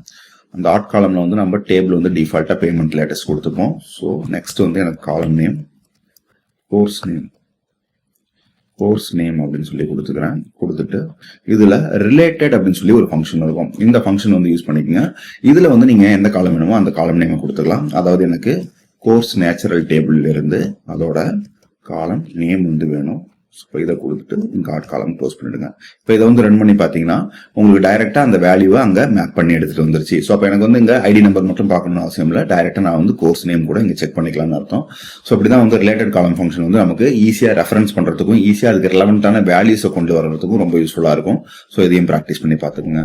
அந்த ஆட் காலம்ல வந்து நம்ம டேபிள் வந்து டிஃபால்ட்டா பேமெண்ட் லேட்டஸ்ட் கொடுத்துப்போம். ஸோ நெக்ஸ்ட் வந்து எனக்கு காலம் நேம் கோர்ஸ் நேம் அப்படின்னு சொல்லி கொடுத்துக்கிறேன். கொடுத்துட்டு இதுல ரிலேட்டட் அப்படின்னு சொல்லி ஒரு ஃபங்க்ஷன் இருக்கும். இந்த ஃபங்க்ஷன் வந்து யூஸ் பண்ணிக்கோங்க. இதுல வந்து நீங்க எந்த காலம் வேணுமோ அந்த காலம் நேம் கொடுத்துக்கலாம். அதாவது எனக்கு கோர்ஸ் நேச்சுரல் டேபிள் இருந்து அதோட காலம் நேம் வந்து வேணும். இப்போ இதை கொடுத்துட்டு இங்க ஆட் காலம் க்ளோஸ் பண்ணிடுங்க. இப்போ இதை வந்து ரன் பண்ணி பார்த்தீங்கன்னா உங்களுக்கு டைரக்டா அந்த வேல்யூவை அங்க மேப் பண்ணி எடுத்துட்டு வந்துருச்சு. ஸோ அப்போ எனக்கு வந்து இங்க ஐடி நம்பர் மட்டும் பார்க்கணும்னு அவசியம் இல்லை. டைரக்டா நான் வந்து கோர்ஸ் நேம் கூட இங்க செக் பண்ணிக்கலாம்னு அர்த்தம். ஸோ அப்படிதான் வந்து ரிலேட்டட் காலம் ஃபங்க்ஷன் வந்து நமக்கு ஈஸியா ரெஃபரன்ஸ் பண்றதுக்கும் ஈஸியா அதுக்கு ரெலவெண்டான வேல்யூஸை கொண்டு வரதுக்கும் ரொம்ப யூஸ்ஃபுல்லா இருக்கும். ஸோ இதையும் ப்ராக்டிஸ் பண்ணி பார்த்துக்கோங்க.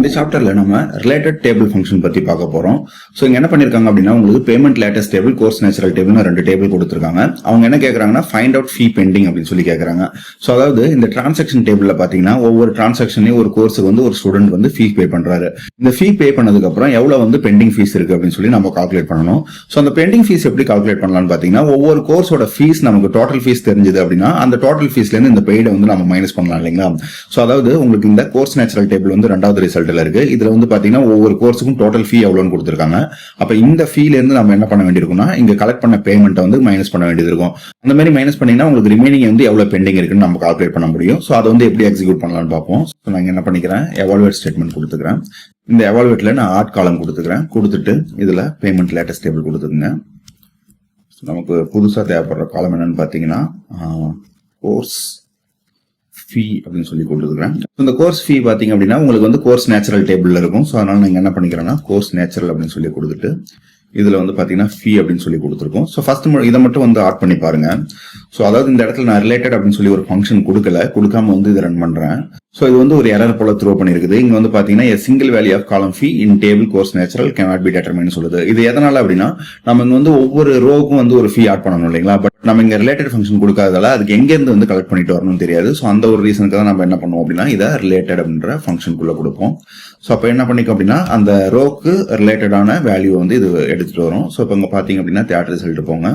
இந்த சாப்டர்ல நம்ம ரிலேட்டட் டேபிள் ஃபங்க்ஷன் பத்தி பார்க்க போறோம். சோ இங்க என்ன பண்ணிருக்காங்க அப்படின்னா உங்களுக்கு payment latest table, course natural டேபிள்னு 2 டேபிள் கொடுத்திருக்காங்க. அவங்க என்ன கேக்குறாங்கன்னா ஃபைண்ட் அவுட் ஃபீ பெண்டிங் அப்படின்னு சொல்லி கேக்குறாங்க. சோ அதாவது இந்த டிரான்சாக்ஷன் டேபிள்ல பாத்தீங்கன்னா ஒவ்வொரு டிரான்சாக்ஷனையும் ஒரு கோர்ஸுக்கு வந்து ஒரு ஸ்டூடெண்ட் வந்து ஃபீ பே பண்றாரு. இந்த ஃபீ பே பண்ணதுக்கு அப்புறம் எவ்வளவு வந்து பெண்டிங் ஃபீஸ் இருக்கு அப்படின்னு சொல்லி நம்ம கால்குலேட் பண்ணணும். சோ அந்த பெண்டிங் ஃபீஸ் எப்படி கால்குலேட் பண்ணலாம்னு பாத்தீங்கன்னா ஒவ்வொரு கோர்ஸோட ஃபீஸ் நமக்கு டோட்டல் ஃபீஸ் தெரிஞ்சது அப்படின்னா அந்த டோட்டல் ஃபீஸ்ல இருந்து இந்த பெய்டை வந்து நம்ம மைனஸ் பண்ணலாம் இல்லைங்களா. சோ அதாவது உங்களுக்கு இந்த கோர்ஸ் நேச்சுரல் டேபிள் வந்து 2வது ரிசல்ட்ல இருக்கு. இதுல வந்து பாத்தீங்கன்னா ஒவ்வொரு கோர்ஸுக்கும் டோட்டல் ஃபீ எவ்வளவுன்னு கொடுத்திருக்காங்க. அப்ப இந்த ஃபீல இருந்து நம்ம என்ன பண்ண வேண்டியிருக்கும்னா இங்க கலெக்ட் பண்ண பேமெண்ட் வந்து மைனஸ் பண்ண வேண்டியது இருக்கும். அந்த மாதிரி மைனஸ் பண்ணீங்கன்னா உங்களுக்கு ரிமைனிங் வந்து எவ்வளவு பெண்டிங் இருக்குன்னு நம்ம கால்குலேட் பண்ண முடியும். சோ அதை வந்து எப்படி எக்ஸிக்யூட் பண்ணலாம்னு பார்ப்போம். நான் என்ன பண்ணிக்கிறேன், எவாலுவேட் ஸ்டேட்மெண்ட் கொடுத்துக்கிறேன். இந்த எவாலுவேட்ல நான் ஆட் காலம் கொடுத்துக்கிறேன். கொடுத்துட்டு இதுல பேமெண்ட் லேட்டஸ்ட் டேபிள் கொடுத்துக்குங்க. நமக்கு புதுசா தேவைப்படுற காலம் என்னன்னு பாத்தீங்கன்னா கோர்ஸ் ஃபீ அப்படின்னு சொல்லி கொடுத்துக்கிறேன். இந்த கோர்ஸ் ஃபீ பாத்தீங்க அப்படின்னா உங்களுக்கு வந்து கோர்ஸ் நேச்சுரல் டேபிள்ல இருக்கும். ஸோ அதனால நீங்க என்ன பண்ணிக்கிறேன்னா கோர்ஸ் நேச்சுரல் அப்படின்னு சொல்லி கொடுத்துட்டு இதுல வந்து பாத்தீங்கன்னா ஃபீ அப்படின்னு சொல்லி கொடுத்துருக்கோம். ஸோ ஃபர்ஸ்ட் இதை மட்டும் வந்து ஆட் பண்ணி பாருங்க. ஸோ அதாவது இந்த இடத்துல நான் ரிலேட்டட் அப்படின்னு சொல்லி ஒரு ஃபங்க்ஷன் கொடுக்காம வந்து இதை ரன் பண்றேன். ஸோ இது வந்து ஒரு எரர் போல த்ரோ பண்ணிருக்குது. இங்க வந்து பாத்தீங்கன்னா single value of column fee in table course natural cannot be determine சொல்லுது. இது எதனால அப்படின்னா நம்ம இங்க வந்து ஒவ்வொரு ரோவுக்கும் வந்து ஒரு ஃபீ ஆட் பண்ணணும் இல்லைங்களா. பட் நம்ம இங்க ரிலேட்டட் ஃபங்க்ஷன் கொடுக்காததால அதுக்கு எங்க இருந்து வந்து கலெக்ட் பண்ணிட்டு வரணும்னு தெரியாது. ஸோ அந்த ஒரு ரீசனுக்கு தான் நம்ம என்ன பண்ணுவோம் அப்படின்னா இதை ரிலேட்டட் அப்படின்ற ஃபங்க்ஷனுக்குள்ள கொடுப்போம். ஸோ அப்ப என்ன பண்ணிக்கும் அப்படின்னா அந்த ரோக்கு ரிலேட்டடான வேல்யூ வந்து இது எடுத்துட்டு வரும். ஸோ இப்போ இங்க பாத்தீங்க அப்படின்னா தேட்டர் ரிசல்ட் போங்க.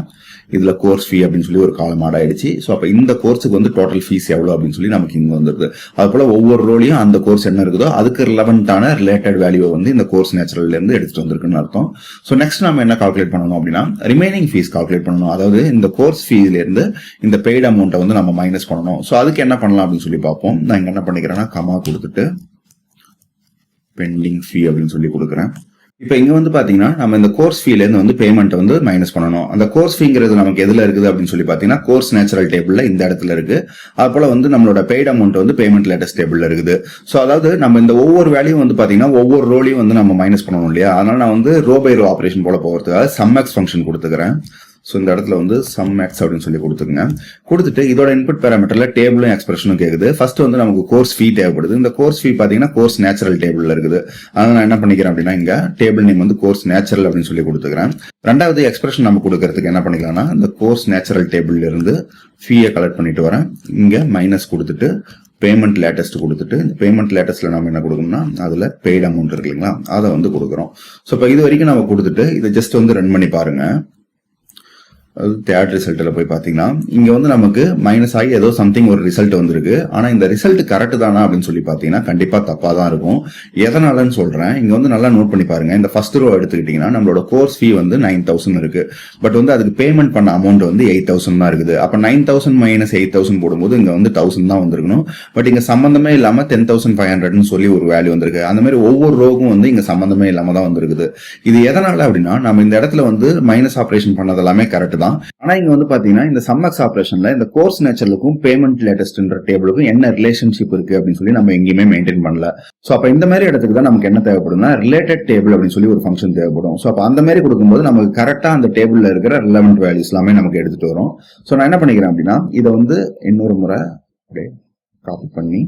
இதுல கோர்ஸ் ஃபீ அப்படின்னு சொல்லி ஒரு காலம் ஆட் ஆயிடுச்சு. ஸோ அப்ப இந்த கோர்ஸுக்கு வந்து டோட்டல் ஃபீஸ் எவ்வளவு அப்படின்னு சொல்லி நமக்கு இங்க வந்துருது. அது போல ஒவ்வொரு ரோலையும் அந்த கோர்ஸ் என்ன இருக்குதோ அதுக்கு ரிலவென்ட்டான ரிலேட்டட் வேல்யூ வந்து இந்த கோர்ஸ் நேச்சுரல்ல இருந்து எடுத்துட்டு வந்திருக்குன்னு அர்த்தம். ஸோ நெக்ஸ்ட் நம்ம என்ன கால்குலேட் பண்ணணும் அப்படின்னா ரிமைனிங் ஃபீஸ் கால்குலேட் பண்ணணும். அதாவது இந்த கோர்ஸ் ஃபீஸ்ல இருந்து இந்த பெய்ட் அமௌண்ட்டை வந்து நம்ம மைனஸ் பண்ணணும். ஸோ அதுக்கு என்ன பண்ணலாம் அப்படின்னு சொல்லி பார்ப்போம். நான் இங்க என்ன பண்ணிக்கிறேன்னா கமா கொடுத்துட்டு பெண்டிங் ஃபீ அப்படின்னு சொல்லி கொடுக்குறேன். இப்ப இங்க வந்து பாத்தீங்கன்னா நம்ம இந்த கோர்ஸ் ஃபீல இருந்து வந்து பேமெண்ட் வந்து மைனஸ் பண்ணணும். அந்த கோர்ஸ் ஃபீங்கிறது நமக்கு எதுல இருக்குது அப்படின்னு சொல்லி பாத்தீங்கன்னா கோர்ஸ் நேச்சுரல் டேபிள்ல இந்த இடத்துல இருக்கு. அது போல வந்து நம்மளோட பெய்ட் அமௌண்ட் வந்து பேமெண்ட் லேட்டஸ்ட் டேபிள்ல இருக்குது. சோ அதாவது நம்ம இந்த ஒவ்வொரு வேல்யூ வந்து பாத்தீங்கன்னா ஒவ்வொரு ரோலையும் வந்து நம்ம மைனஸ் பண்ணணும் இல்லையா. அதனால நான் வந்து ரோ பை ரோ ஆபரேஷன் போல போகிறதுக்காக சம்எக்ஸ் ஃபங்க்ஷன் கொடுத்துக்கிறேன். ஸோ இந்த இடத்துல வந்து சம் எக்ஸ் அப்படின்னு சொல்லி கொடுத்துருங்க. கொடுத்துட்டு இதோட இன்புட் பேராமீட்டர்ல டேபிளும் எக்ஸ்பிரஷனும் கேக்குது. ஃபர்ஸ்ட் வந்து நமக்கு கோர்ஸ் ஃபீ தேவைப்படுது. இந்த கோர்ஸ் ஃபீ பாத்தீங்கன்னா கோர்ஸ் நேச்சுரல் டேபிள்ல இருக்குது. அதனால நான் என்ன பண்ணிக்கிறேன் அப்படின்னா இங்க டேபிள் நேம் வந்து கோர்ஸ் நேச்சுரல் அப்படின்னு சொல்லி கொடுத்துக்கிறேன். ரெண்டாவது எக்ஸ்பிரஷன் நம்ம கொடுக்கறதுக்கு என்ன பண்ணிக்கலாம்னா இந்த கோர்ஸ் நேச்சுரல் டேபிள்ல இருந்து ஃபீயை கலெக்ட் பண்ணிட்டு வரேன். இங்க மைனஸ் கொடுத்துட்டு பேமெண்ட் லேட்டஸ்ட் கொடுத்துட்டு இந்த பேமெண்ட் லேட்டஸ்ட்ல நம்ம என்ன கொடுக்கணும்னா அதுல பெய்ட் அமௌண்ட் இருக்கு இல்லைங்களா அதை வந்து கொடுக்குறோம். ஸோ இப்போ இது வரைக்கும் நம்ம கொடுத்துட்டு இதை ஜஸ்ட் வந்து ரன் பண்ணி பாருங்க. தேர்ட் ரிசல்ட்ல போய் பாத்தீங்கன்னா இங்க வந்து நமக்கு மைனஸ் ஆகி ஏதோ சம்திங் ஒரு ரிசல்ட் வந்திருக்கு. ஆனா இந்த ரிசல்ட் கரெக்ட் தானா அப்படின்னு சொல்லி பாத்தீங்கன்னா கண்டிப்பா தப்பா தான் இருக்கும். எதனாலன்னு சொல்றேன். இங்க வந்து நல்லா நோட் பண்ணி பாருங்க. இந்த ஃபர்ஸ்ட் ரோ எடுத்துக்கிட்டீங்கன்னா நம்மளோட கோர்ஸ் ஃபீ வந்து 9,000 இருக்கு. பட் வந்து அதுக்கு பேமெண்ட் பண்ண அமௌண்ட் வந்து 8,000 தான் இருக்குது. அப்ப 9,000 மைனஸ் 8,000 போடும்போது இங்க வந்து 1,000 தான் வந்திருக்கணும். பட் இங்க சம்பந்தமே இல்லாம 10,500 சொல்லி ஒரு வேல்யூ வந்திருக்கு. அந்த மாதிரி ஒவ்வொரு ரோக்கும் வந்து இங்க சம்பந்தமே இல்லாம தான் வந்திருக்குது. இது எதனால அப்படின்னா நம்ம இந்த இடத்துல வந்து மைனஸ் ஆபரேஷன் பண்ணது எல்லாமே கரெக்ட் தான். ஆனா இங்க வந்து பாத்தீங்கன்னா இந்த சம்எக்ஸ் ஆபரேஷன்ல இந்த கோர்ஸ் நேச்சுரலுக்கும் பேமெண்ட் லேட்டஸ்ட்ன்ற டேபிளுக்கும் என்ன ரிலேஷன்ஷிப் இருக்கு அப்படின்னு சொல்லி நம்ம எங்கேயுமே மெயின்டைன் பண்ணல. சோ அப்ப இந்த மாதிரி இடத்துக்கு தான் நமக்கு என்ன தேவைப்படும்னா ரிலேட்டட் டேபிள் அப்படின்னு சொல்லி ஒரு ஃபங்க்ஷன் தேவைப்படும். சோ அப்ப அந்த மாதிரி கொடுக்கும்போது நமக்கு கரெக்டா அந்த டேபிள்ல இருக்கிற ரிலவென்ட் வேல்யூஸ் எல்லாமே நமக்கு எடுத்துட்டு வரும். சோ நான் என்ன பண்ணிக்கிறேன் அப்படின்னா இதை வந்து இன்னொரு முறை காப்பி பண்ணி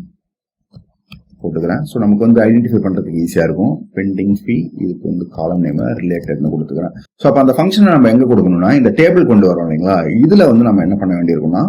போட்டுக்கிறேன். ஸோ நமக்கு வந்து ஐடென்டிஃபை பண்றதுக்கு ஈஸியா இருக்கும். பெண்டிங் ஃபீ இதுக்கு வந்து காலம் நேம் ரிலேட்டட்னு கொடுத்துக்கிறேன். ஸோ அப்போ அந்த ஃபங்க்ஷனை நம்ம எங்க கொடுக்கணும்னா இந்த டேபிள் கொண்டு வரோம் இல்லைங்களா. இதுல வந்து நம்ம என்ன பண்ண வேண்டியிருக்கும்னா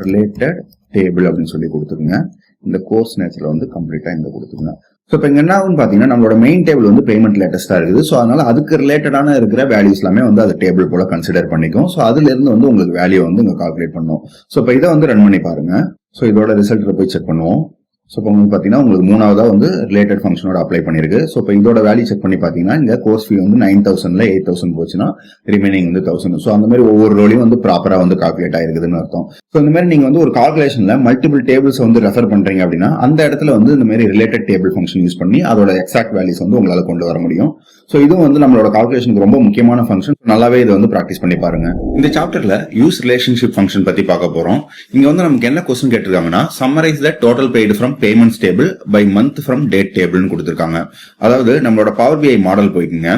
ரிலேட்டட் டேபிள் அப்படின்னு சொல்லி கொடுத்துருங்க. இந்த கோர்ஸ் நேச்சர்ல வந்து கம்ப்ளீட்டா இங்க கொடுத்துருங்க. ஸோ இப்போ இங்க என்ன ஆகும்னு பாத்தீங்கன்னா நம்மளோட மெயின் டேபிள் வந்து பேமெண்ட் லேட்டஸ்டா இருக்குது. ஸோ அதனால அதுக்கு ரிலேட்டடான இருக்கிற வேல்யூஸ் எல்லாமே வந்து அது டேபிள் போல கன்சிடர் பண்ணிக்கும். ஸோ அதுல இருந்து வந்து உங்களுக்கு வேல்யூ வந்து இங்க கால்குலேட் பண்ணும். ஸோ இப்போ இதை வந்து ரன் பண்ணி பாருங்க. ஸோ இதோட ரிசல்ட்ல போய் செக் பண்ணுவோம். ஸோ இப்போ உங்களுக்கு பார்த்தீங்கன்னா உங்களுக்கு மூணாவதா வந்து ரிலேட்டட் ஃபங்க்ஷனோட அப்ளை பண்ணிருக்கு. ஸோ இப்போ இதோட வேல்யூ செக் பண்ணி பார்த்தீங்கன்னா இந்த கோர்ஸ் ஃபீ வந்து 9,000ல 8,000 போச்சுன்னா ரிமைனிங் வந்து 1,000. ஸோ அந்த மாதிரி ஒவ்வொரு ரோலையும் வந்து ப்ராப்பரா வந்து கால்குலேட் ஆயிருக்குதுன்னு அர்த்தம். ஸோ இந்த மாதிரி நீங்க வந்து ஒரு கால்குலேஷன்ல மல்டிபிள் டேபிள்ஸ் வந்து ரெஃபர் பண்றீங்க அப்படின்னா அந்த இடத்துல வந்து இந்த மாதிரி ரிலேட்டட் டேபிள் ஃபங்க்ஷன் யூஸ் பண்ணி அதோட எக்ஸாக்ட் வேல்யூஸ் வந்து உங்களால கொண்டு வர முடியும். ஸோ இதுவும் வந்து நம்மளோட கால்குலேஷனுக்கு ரொம்ப முக்கியமான ஃபங்க்ஷன். நல்லாவே இதை வந்து ப்ராக்டிஸ் பண்ணி பாருங்க. இந்த சாப்டர்ல யூஸ் ரிலேஷன்ஷிப் ஃபங்க்ஷன் பத்தி பார்க்க போறோம். இங்க வந்து நமக்கு என்ன கொஸ்டின் கேட்டிருக்காங்கன்னா summarize the total paid from payments table by month from date டேபிள்னு கொடுத்துருக்காங்க. அதாவது நம்மளோட பவர் பிஐ மாடல் போய்க்குங்க.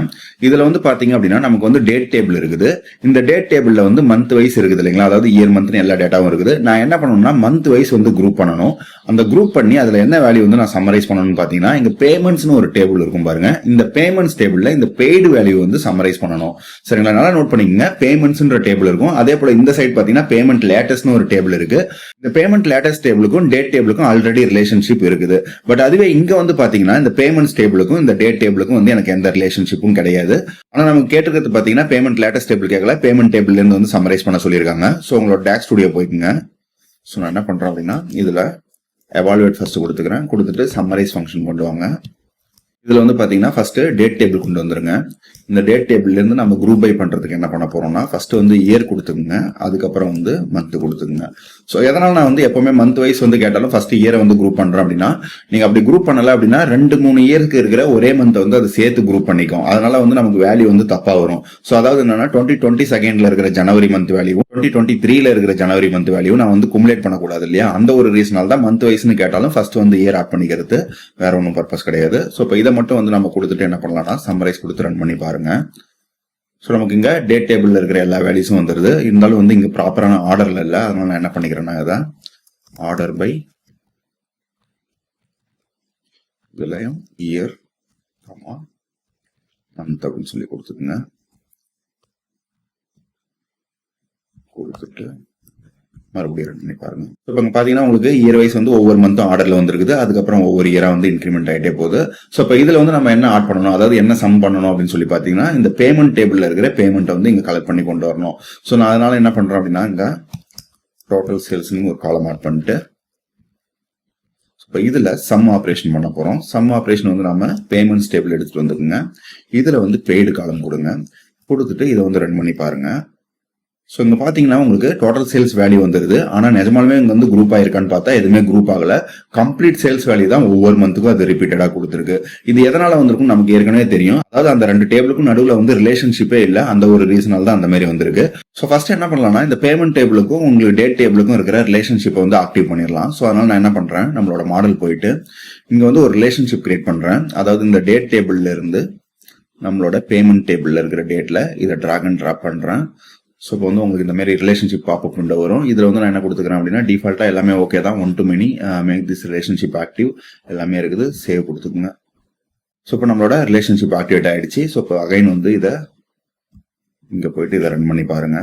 இதுல வந்து பாத்தீங்க அப்படின்னா நமக்கு வந்து டேட் டேபிள் இருக்குது. இந்த டேட் டேபிள்ல வந்து மந்த் வைஸ் இருக்குது இல்லைங்களா, அதாவது இயர் மந்த்னு எல்லா டேட்டாவும் இருக்குது. நான் என்ன பண்ணணும்னா மந்த் வைஸ் வந்து குரூப் பண்ணணும். அந்த குரூப் பண்ணி அதுல என்ன வேல்யூ வந்து நான் சம்மரைஸ் பண்ணணும்னு பாத்தீங்கன்னா இங்க பேமெண்ட்ஸ்னு ஒரு டேபிள் இருக்கும் பாருங்க. இந்த பேமெண்ட்ஸ் டேபிள்ல இந்த பெய்டு வேல்யூ வந்து சம்மரைஸ் பண்ணணும். சரிங்களா, நல்லா நோட் பண்ணிக்கங்க. பேமெண்ட்ஸ்ன்ற டேபிள் இருக்கும். அதே போல இந்த சைடு பாத்தீங்கன்னா பேமெண்ட் லேட்டஸ்ட்னு ஒரு டேபிள் இருக்கு. இந்த பேமெண்ட் லேட்டஸ்ட் டேபிளுக்கும் டேட் டேபிளுக்கும் ஆல்ரெடி ரிலேஷன்ஷிப் இருக்குது. பட் அதுவே இங்க வந்து பாத்தீங்கன்னா இந்த பேமெண்ட்ஸ் டேபிளுக்கும் இந்த டேட் டேபிளுக்கும் வந்து எனக்கு எந்த ரிலேஷன்ஷிப்பும் கிடையாது. ஆனா நமக்கு கேட்டுக்கிறது பாத்தீங்கன்னா பேமெண்ட் லேட்டஸ்ட் டேபிள் கேட்கல, பேமெண்ட் டேபிள்ல இருந்து வந்து சம்மரைஸ் பண்ண சொல்லியிருக்காங்க. சோ உங்களோட டாக்ஸ் ஸ்டுடியோ போய்க்குங்க. சோ நான் என்ன பண்றேன் அப்படின்னா இதுல எவாலுவேட் ஃபர்ஸ்ட் கொடுத்துக்கிறேன். கொடுத்துட்டு சம்மரைஸ் ஃபங்க்ஷன் கொண்டு வாங்க. இதுல வந்து பாத்தீங்கன்னா ஃபர்ஸ்ட் டேட் டேபிள் கொண்டு வந்துருங்க. இந்த டேட் டேபிள்ல இருந்து நம்ம குரூப் பை பண்றதுக்கு என்ன பண்ண போறோம்னா ஃபர்ஸ்ட் வந்து இயர் கொடுத்துக்குங்க, அதுக்கப்புறம் வந்து மந்த் கொடுத்துக்குங்க. ஸோ எதனால நான் வந்து எப்பவுமே மந்த் வைஸ் வந்து கேட்டாலும் ஃபர்ஸ்ட் இயரை வந்து குரூப் பண்றேன் அப்படின்னா நீங்க அப்படி குரூப் பண்ணல அப்படின்னா 2-3 இயருக்கு இருக்கிற ஒரே மந்த் வந்து அதை சேர்த்து குரூப் பண்ணிக்கும். அதனால வந்து நமக்கு வேல்யூ வந்து தப்பா வரும். ஸோ அதாவது என்னன்னா 2022 இருக்கிற ஜனவரி மந்த் வேல்யூ 2023 இருக்கிற ஜனவரி மந்த் வேல்யூ நான் வந்து குமுலேட் பண்ணக்கூடாது இல்லையா, அந்த ஒரு ரீசனால தான் மந்த் வைஸ்னு கேட்டாலும் ஃபர்ஸ்ட் வந்து இயர் ஆட் பண்ணிக்கிறது, வேற ஒன்றும் பர்பஸ் கிடையாது. ஸோ இப்போ இதை மட்டும் வந்து நம்ம கொடுத்துட்டு என்ன பண்ணலாம்னா சம்மரைஸ் கொடுத்து ரன் பண்ணி பாருங்க. ஸோ நமக்கு இங்க டேட் டேபிள்ல இருக்கிற எல்லா வேல்யூஸும் வந்துருது. இருந்தாலும் வந்து இங்க ப்ராப்பரான ஆர்டர்ல இல்லை. அதனால நான் என்ன பண்ணிக்கிறேன்னா இதை ஆர்டர் பை இதுலயும் இயர் மந்த் அப்படின்னு சொல்லி கொடுத்துக்குங்க. கொடுத்துட்டு மறுபடியும் ரன் பண்ணி பாருங்க. இப்போ பாத்தீங்கன்னா உங்களுக்கு இயர் வைஸ் வந்து ஒவ்வொரு மந்த்தும் ஆர்டர்ல வந்துருக்குது. அதுக்கப்புறம் ஒவ்வொரு இயரா வந்து இன்க்ரிமெண்ட் ஆயிட்டே போகுது. ஸோ இப்போ இதுல வந்து நம்ம என்ன ஆட் பண்ணணும், அதாவது என்ன சம் பண்ணணும் அப்படின்னு சொல்லி பாத்தீங்கன்னா இந்த பேமெண்ட் டேபிள்ல இருக்கிற பேமெண்ட் வந்து இங்க கலெக்ட் பண்ணி கொண்டு வரணும். ஸோ நான் அதனால என்ன பண்றேன் அப்படின்னா இங்க டோட்டல் சேல்ஸ்னு ஒரு காலம் ஆட் பண்ணிட்டு இப்போ இதுல சம் ஆப்ரேஷன் பண்ண போறோம். சம் ஆப்ரேஷன் வந்து நம்ம பேமெண்ட்ஸ் டேபிள் எடுத்துட்டு வந்துக்குங்க. இதுல வந்து பெய்டு காலம் கொடுங்க. கொடுத்துட்டு இதை வந்து ரன் பண்ணி பாருங்க. ஸோ இங்க பாத்தீங்கன்னா உங்களுக்கு டோட்டல் சேல்ஸ் வேல்யூ வந்துருது. ஆனா நிஜமாலுமே இங்க வந்து குரூப் ஆயிருக்கான்னு பார்த்தா எதுவுமே குரூப் ஆகல. கம்ப்ளீட் சேல்ஸ் வேல்யூ தான் ஒவ்வொரு மந்த்துக்கும் அது ரிப்பீட்டடா கொடுத்துருக்கு. இது எதனால வந்திருக்கும் நமக்கு ஏற்கனவே தெரியும். அதாவது அந்த ரெண்டு டேபிளுக்கும் நடுவில் வந்து ரிலேஷன்ஷிப்பே இல்லை. அந்த ஒரு ரீசனால தான் அந்த மாதிரி வந்திருக்கு. ஸோ ஃபர்ஸ்ட் என்ன பண்ணலாம்னா இந்த பேமெண்ட் டேபிளுக்கும் உங்களுக்கு டேட் டேபிளுக்கும் இருக்கிற ரிலேஷன்ஷிப்பை வந்து ஆக்டிவ் பண்ணிடலாம். ஸோ அதனால நான் என்ன பண்றேன், நம்மளோட மாடல் போயிட்டு இங்க வந்து ஒரு ரிலேஷன்ஷிப் கிரியேட் பண்றேன். அதாவது இந்த டேட் டேபிள்ல இருந்து நம்மளோட பேமெண்ட் டேபிள்ல இருக்கிற டேட்ல இதை டிராக் அண்ட் டிராப் பண்றேன். ஸோ இப்போ வந்து உங்களுக்கு இந்த மாதிரி ரிலேஷன்ஷிப் பாப்அப் விண்டோ வரும். இதில் வந்து நான் என்ன கொடுத்துக்கிறேன் அப்படின்னா டிஃபால்ட்டாக எல்லாமே ஓகே தான். 1 to many make this relationship active எல்லாமே இருக்குது. சேவ் கொடுத்துக்குங்க. ஸோ இப்போ நம்மளோட ரிலேஷன்ஷிப் ஆக்டிவேட் ஆயிடுச்சு. ஸோ இப்போ அகைன் வந்து இதை இங்கே போயிட்டு இதை ரன் பண்ணி பாருங்க.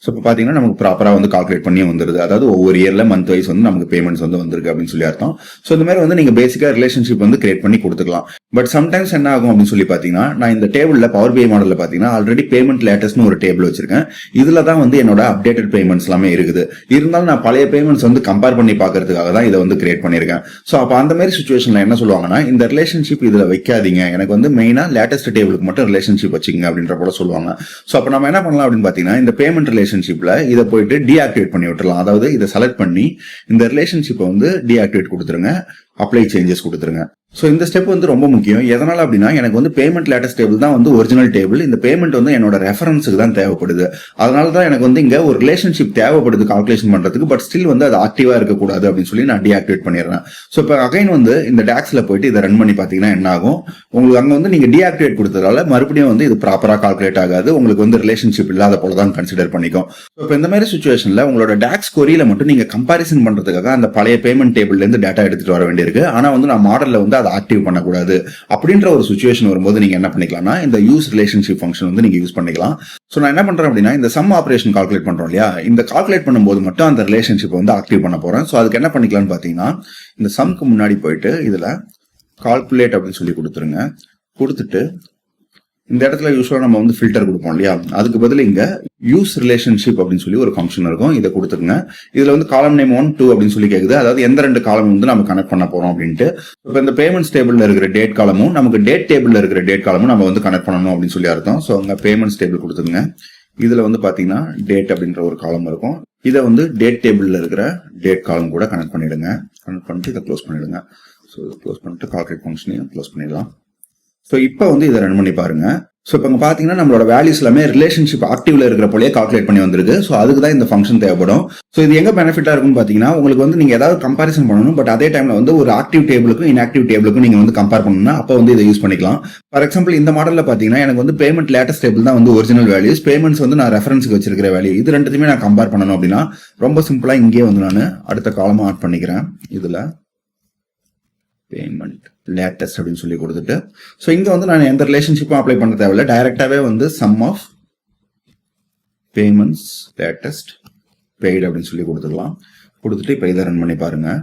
ஸோ இப்போ பார்த்தீங்கன்னா நமக்கு ப்ராப்பராக வந்து கால்குலேட் பண்ணி வந்துருது. அதாவது ஒவ்வொரு இயர்ல மந்த் வைஸ் வந்து நமக்கு பேமெண்ட்ஸ் வந்து வந்திருக்கு அப்படின்னு சொல்லி அர்த்தம். ஸோ இந்த மாதிரி வந்து நீங்க பேசிக்கா ரிலேஷன்ஷிப் வந்து கிரியேட் பண்ணி கொடுத்துக்கலாம். பட் சம்டைம்ஸ் என்ன ஆகும் அப்படின்னு சொல்லி பார்த்தீங்கன்னா நான் இந்த டேபிள்ல பவர் பிஐ மாடல்ல பார்த்தீங்கன்னா ஆல்ரெடி பேமெண்ட் லேட்டஸ்ட்னு ஒரு டேபிள் வச்சிருக்கேன். இதுல தான் வந்து என்னோட அப்டேட்டட் பேமெண்ட்ஸ் எல்லாமே இருக்குது. இருந்தாலும் நான் பழைய பேமெண்ட்ஸ் வந்து கம்பேர் பண்ணி பார்க்கறதுக்காக தான் இதை வந்து கிரியேட் பண்ணியிருக்கேன். ஸோ அப்போ அந்த மாதிரி சுச்சுவேஷன்ல என்ன சொல்லுவாங்கன்னா இந்த ரிலேஷன்ஷிப் இதுல வைக்காதீங்க, எனக்கு வந்து மெயினா லேட்டஸ்ட் டேபிளுக்கு மட்டும் ரிலேஷன்ஷிப் வச்சுக்கோங்க அப்படின்ற போல சொல்லுவாங்க. ஸோ அப்போ நம்ம என்ன பண்ணலாம் அப்படின்னு பார்த்தீங்கன்னா இந்த பேமெண்ட் ரிலேஷன்ஷிப்ல இதை போயிட்டு டீஆக்டிவேட் பண்ணி விட்டுறலாம். அதாவது இதை செலக்ட் பண்ணி இந்த ரிலேஷன்ஷிப்பை வந்து டீஆக்டிவேட் கொடுத்துருங்க, அப்ளை சேஞ்சஸ் கொடுத்துருங்க. ஸோ இந்த ஸ்டெப் வந்து ரொம்ப முக்கியம். எதனால அப்படின்னா எனக்கு வந்து பேமெண்ட் லேட்டஸ்ட் டேபிள் தான் வந்து ஒரிஜினல் டேபிள். இந்த பேமெண்ட் வந்து என்னோட ரெஃபரன்ஸுக்கு தான் தேவைப்படுது. அதனால தான் எனக்கு வந்து இங்க ஒரு ரிலேஷன்ஷிப் தேவைப்படுது கால்குலேஷன் பண்றதுக்கு. பட் ஸ்டில் வந்து அது ஆக்டிவா இருக்கக்கூடாது அப்படின்னு சொல்லி நான் டீஆக்டிவேட் பண்ணிடுறேன். ஸோ இப்போ அகைன் வந்து இந்த டாக்ஸ்ல போயிட்டு இதை ரன் பண்ணி பார்த்தீங்கன்னா என்ன ஆகும், உங்களுக்கு அங்கே வந்து நீங்க டீஆக்டிவேட் கொடுத்ததால மறுபடியும் வந்து இது ப்ராப்பரா கால்குலேட் ஆகாது. உங்களுக்கு வந்து ரிலேஷன்ஷிப் இல்லாத போல தான் கன்சிடர் பண்ணிக்கும். ஸோ இப்போ இந்த மாதிரி சுச்சுவேஷன்ல உங்களோட டாக்ஸ் கொரியில மட்டும் நீங்க கம்பாரிசன் பண்றதுக்காக அந்த பழைய பேமெண்ட் டேபிள்ல இருந்து டேட்டா எடுத்துட்டு வர வேண்டியிருக்கு. ஆனா வந்து நான் மாடல்ல வந்து அதை ஆக்டிவ் பண்ணக்கூடாது அப்படின்ற ஒரு சுச்சுவேஷன் வரும்போது நீங்க என்ன பண்ணிக்கலாம்னா இந்த யூஸ் ரிலேஷன்ஷிப் ஃபங்க்ஷன் வந்து நீங்க யூஸ் பண்ணிக்கலாம். ஸோ நான் என்ன பண்றேன் அப்படின்னா இந்த சம் ஆபரேஷன் கால்குலேட் பண்றோம் இல்லையா, இந்த கால்குலேட் பண்ணும்போது மட்டும் அந்த ரிலேஷன்ஷிப் வந்து ஆக்டிவ் பண்ண போறேன். ஸோ அதுக்கு என்ன பண்ணிக்கலாம்னு பாத்தீங்கன்னா இந்த சம்க்கு முன்னாடி போயிட்டு இதுல கால்குலேட் அப்படின்னு சொல்லி கொடுத்துருங்க. கொடுத்துட்டு இந்த இடத்துல யூஸ்வலா நம்ம வந்து ஃபில்டர் கொடுப்போம் இல்லையா, அதுக்கு பதில் இங்க யூஸ் ரிலேஷன்ஷிப் அப்படின்னு சொல்லி ஒரு ஃபங்க்ஷன் இருக்கும். இதை கொடுத்துருங்க. இதுல வந்து காலம் நேம் 1, 2 அப்படின்னு சொல்லி கேக்குது. அதாவது எந்த ரெண்டு காலம் வந்து நம்ம கனெக்ட் பண்ண போறோம் அப்படின்ட்டு. இப்போ இந்த பேமெண்ட்ஸ் டேபிள்ல இருக்கிற டேட் காலமும் நமக்கு டேட் டேபிள்ல இருக்கிற டேட் காலமும் நம்ம வந்து கனெக்ட் பண்ணணும் அப்படின்னு சொல்லி அர்த்தம். ஸோ அங்க பேமெண்ட்ஸ் டேபிள் கொடுத்துருங்க. இதுல வந்து பாத்தீங்கன்னா டேட் அப்படின்ற ஒரு காலம் இருக்கும். இதை வந்து டேட் டேபிள்ல இருக்கிற டேட் காலம் கூட கனெக்ட் பண்ணிடுங்க. கனெக்ட் பண்ணிட்டு இதை க்ளோஸ் பண்ணிடுங்க. ஸோ இதை க்ளோஸ் பண்ணிட்டு கால்குலேட் ஃபங்க்ஷனையும் க்ளோஸ் பண்ணிடலாம். ஸோ இப்போ வந்து இதை ரன் பண்ணி பாருங்க. ஸோ இப்போ இங்கே பார்த்தீங்கன்னா நம்மளோட வேல்யூஸ் எல்லாமே ரிலேஷன்ஷிப் ஆக்டிவ்ல இருக்கிற போலயே கால்குலேட் பண்ணி வந்திருக்கு. ஸோ அதுக்கு தான் இந்த ஃபங்க்ஷன் தேவைப்படும். ஸோ இது எங்க பெனிஃபிட்டா இருக்கும்னு பார்த்தீங்கன்னா, உங்களுக்கு வந்து நீங்க ஏதாவது கம்பேரிசன் பண்ணணும், பட் அதே டைம்ல வந்து ஒரு ஆக்டிவ் டேபிளுக்கும் இன்ஆக்டிவ் டேபிளுக்கும் நீங்க வந்து கம்பேர் பண்ணணும்னா அப்போ வந்து இதை யூஸ் பண்ணிக்கலாம். ஃபார் எக்ஸாம்பிள் இந்த மாடல்ல பார்த்தீங்கன்னா எனக்கு வந்து பேமெண்ட் லேட்டஸ்ட் டேபிள் தான் வந்து ஒரிஜினல் வேல்யூஸ், பேமெண்ட்ஸ் வந்து நான் ரெஃபரன்ஸ்க்கு வச்சிருக்கிற வேல்யூ. இது ரெண்டுத்தையுமே நான் கம்பேர் பண்ணணும் அப்படின்னா ரொம்ப சிம்பிளா இங்கே வந்து நான் அடுத்த காலமா ஆட் பண்ணிக்கிறேன். இதுல பேமெண்ட் லேட்டஸ்ட் அப்படின்னு சொல்லி கொடுத்துட்டு, ஸோ இங்க வந்து நான் எந்த ரிலேஷன்ஷிப்பும் அப்ளை பண்ண தேவையில்லை, டைரக்டாவே வந்து sum of payments latest paid அப்படின்னு சொல்லி கொடுத்துக்கலாம். கொடுத்துட்டு இப்போ இதை ரன் பண்ணி பாருங்க.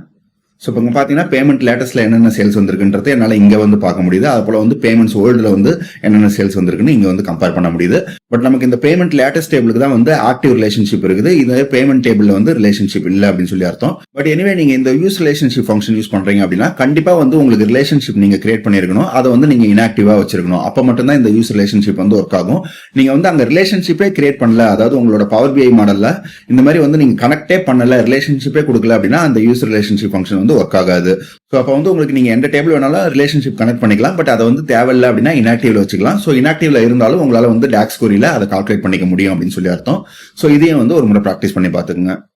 ஸோ இப்போ இங்கே பார்த்தீங்கன்னா பேமெண்ட் லேட்டஸ்ட்ல என்னென்ன சேல்ஸ் வந்திருக்குன்றது என்னால் இங்கே வந்து பார்க்க முடியுது. அது போல வந்து பேமெண்ட்ஸ் ஓல்டில் வந்து என்னென்ன சேல்ஸ் வந்திருக்குன்னு இங்கே வந்து கம்பேர் பண்ண முடியுது. பட் நமக்கு இந்த பேமெண்ட் லேட்டஸ்ட் டேபிளுக்கு தான் வந்து ஆக்டிவ் ரிலேஷன்ஷிப் இருக்குது, இது பேமெண்ட் டேபிள்ல வந்து ரிலேஷன்ஷிப் இல்லை அப்படின்னு சொல்லி அர்த்தம். பட் எனிவே நீங்க இந்த யூஸ் ரிலேஷன்ஷிப் ஃபங்க்ஷன் யூஸ் பண்றீங்க அப்படின்னா கண்டிப்பா வந்து உங்களுக்கு ரிலேஷன்ஷிப் நீங்க கிரியேட் பண்ணிருக்கணும், அதை வந்து நீங்க இன்ஆக்டிவா வச்சிருக்கணும். அப்போ மட்டும்தான் இந்த யூஸ் ரிலேஷன்ஷிப் வந்து ஒர்க் ஆகும். நீங்க வந்து அங்க ரிலேஷன்ஷிப்பே கிரியேட் பண்ணல, அதாவது உங்களோட பவர் பிஐ மாடல்ல இந்த மாதிரி வந்து நீங்க கனெக்டே பண்ணல, ரிலேஷன்ஷிப்பே கொடுக்கல அப்படின்னா அந்த யூஸ் ரிலேஷன்ஷிப் ஃபங்க்ஷன் வந்து ஒர்க் ஆகாது. ஸோ அப்போ வந்து உங்களுக்கு நீங்க எந்த டேபிள் வேணாலும் ரிலேஷன்ஷிப் கனெக்ட் பண்ணிக்கலாம், பட் அதை வந்து தேவையில்லை அப்படின்னா இன்ஆக்டிவ்ல வச்சுக்கலாம். ஸோ இன்ஆக்டிவ்ல இருந்தாலும் உங்களால வந்து டாக்ஸ் கொரியில அதை கால்குலேட் பண்ணிக்க முடியும் அப்படின்னு சொல்லி அர்த்தம். ஸோ இதையும் வந்து ஒரு முறை ப்ராக்டிஸ் பண்ணி பார்த்துக்குங்க.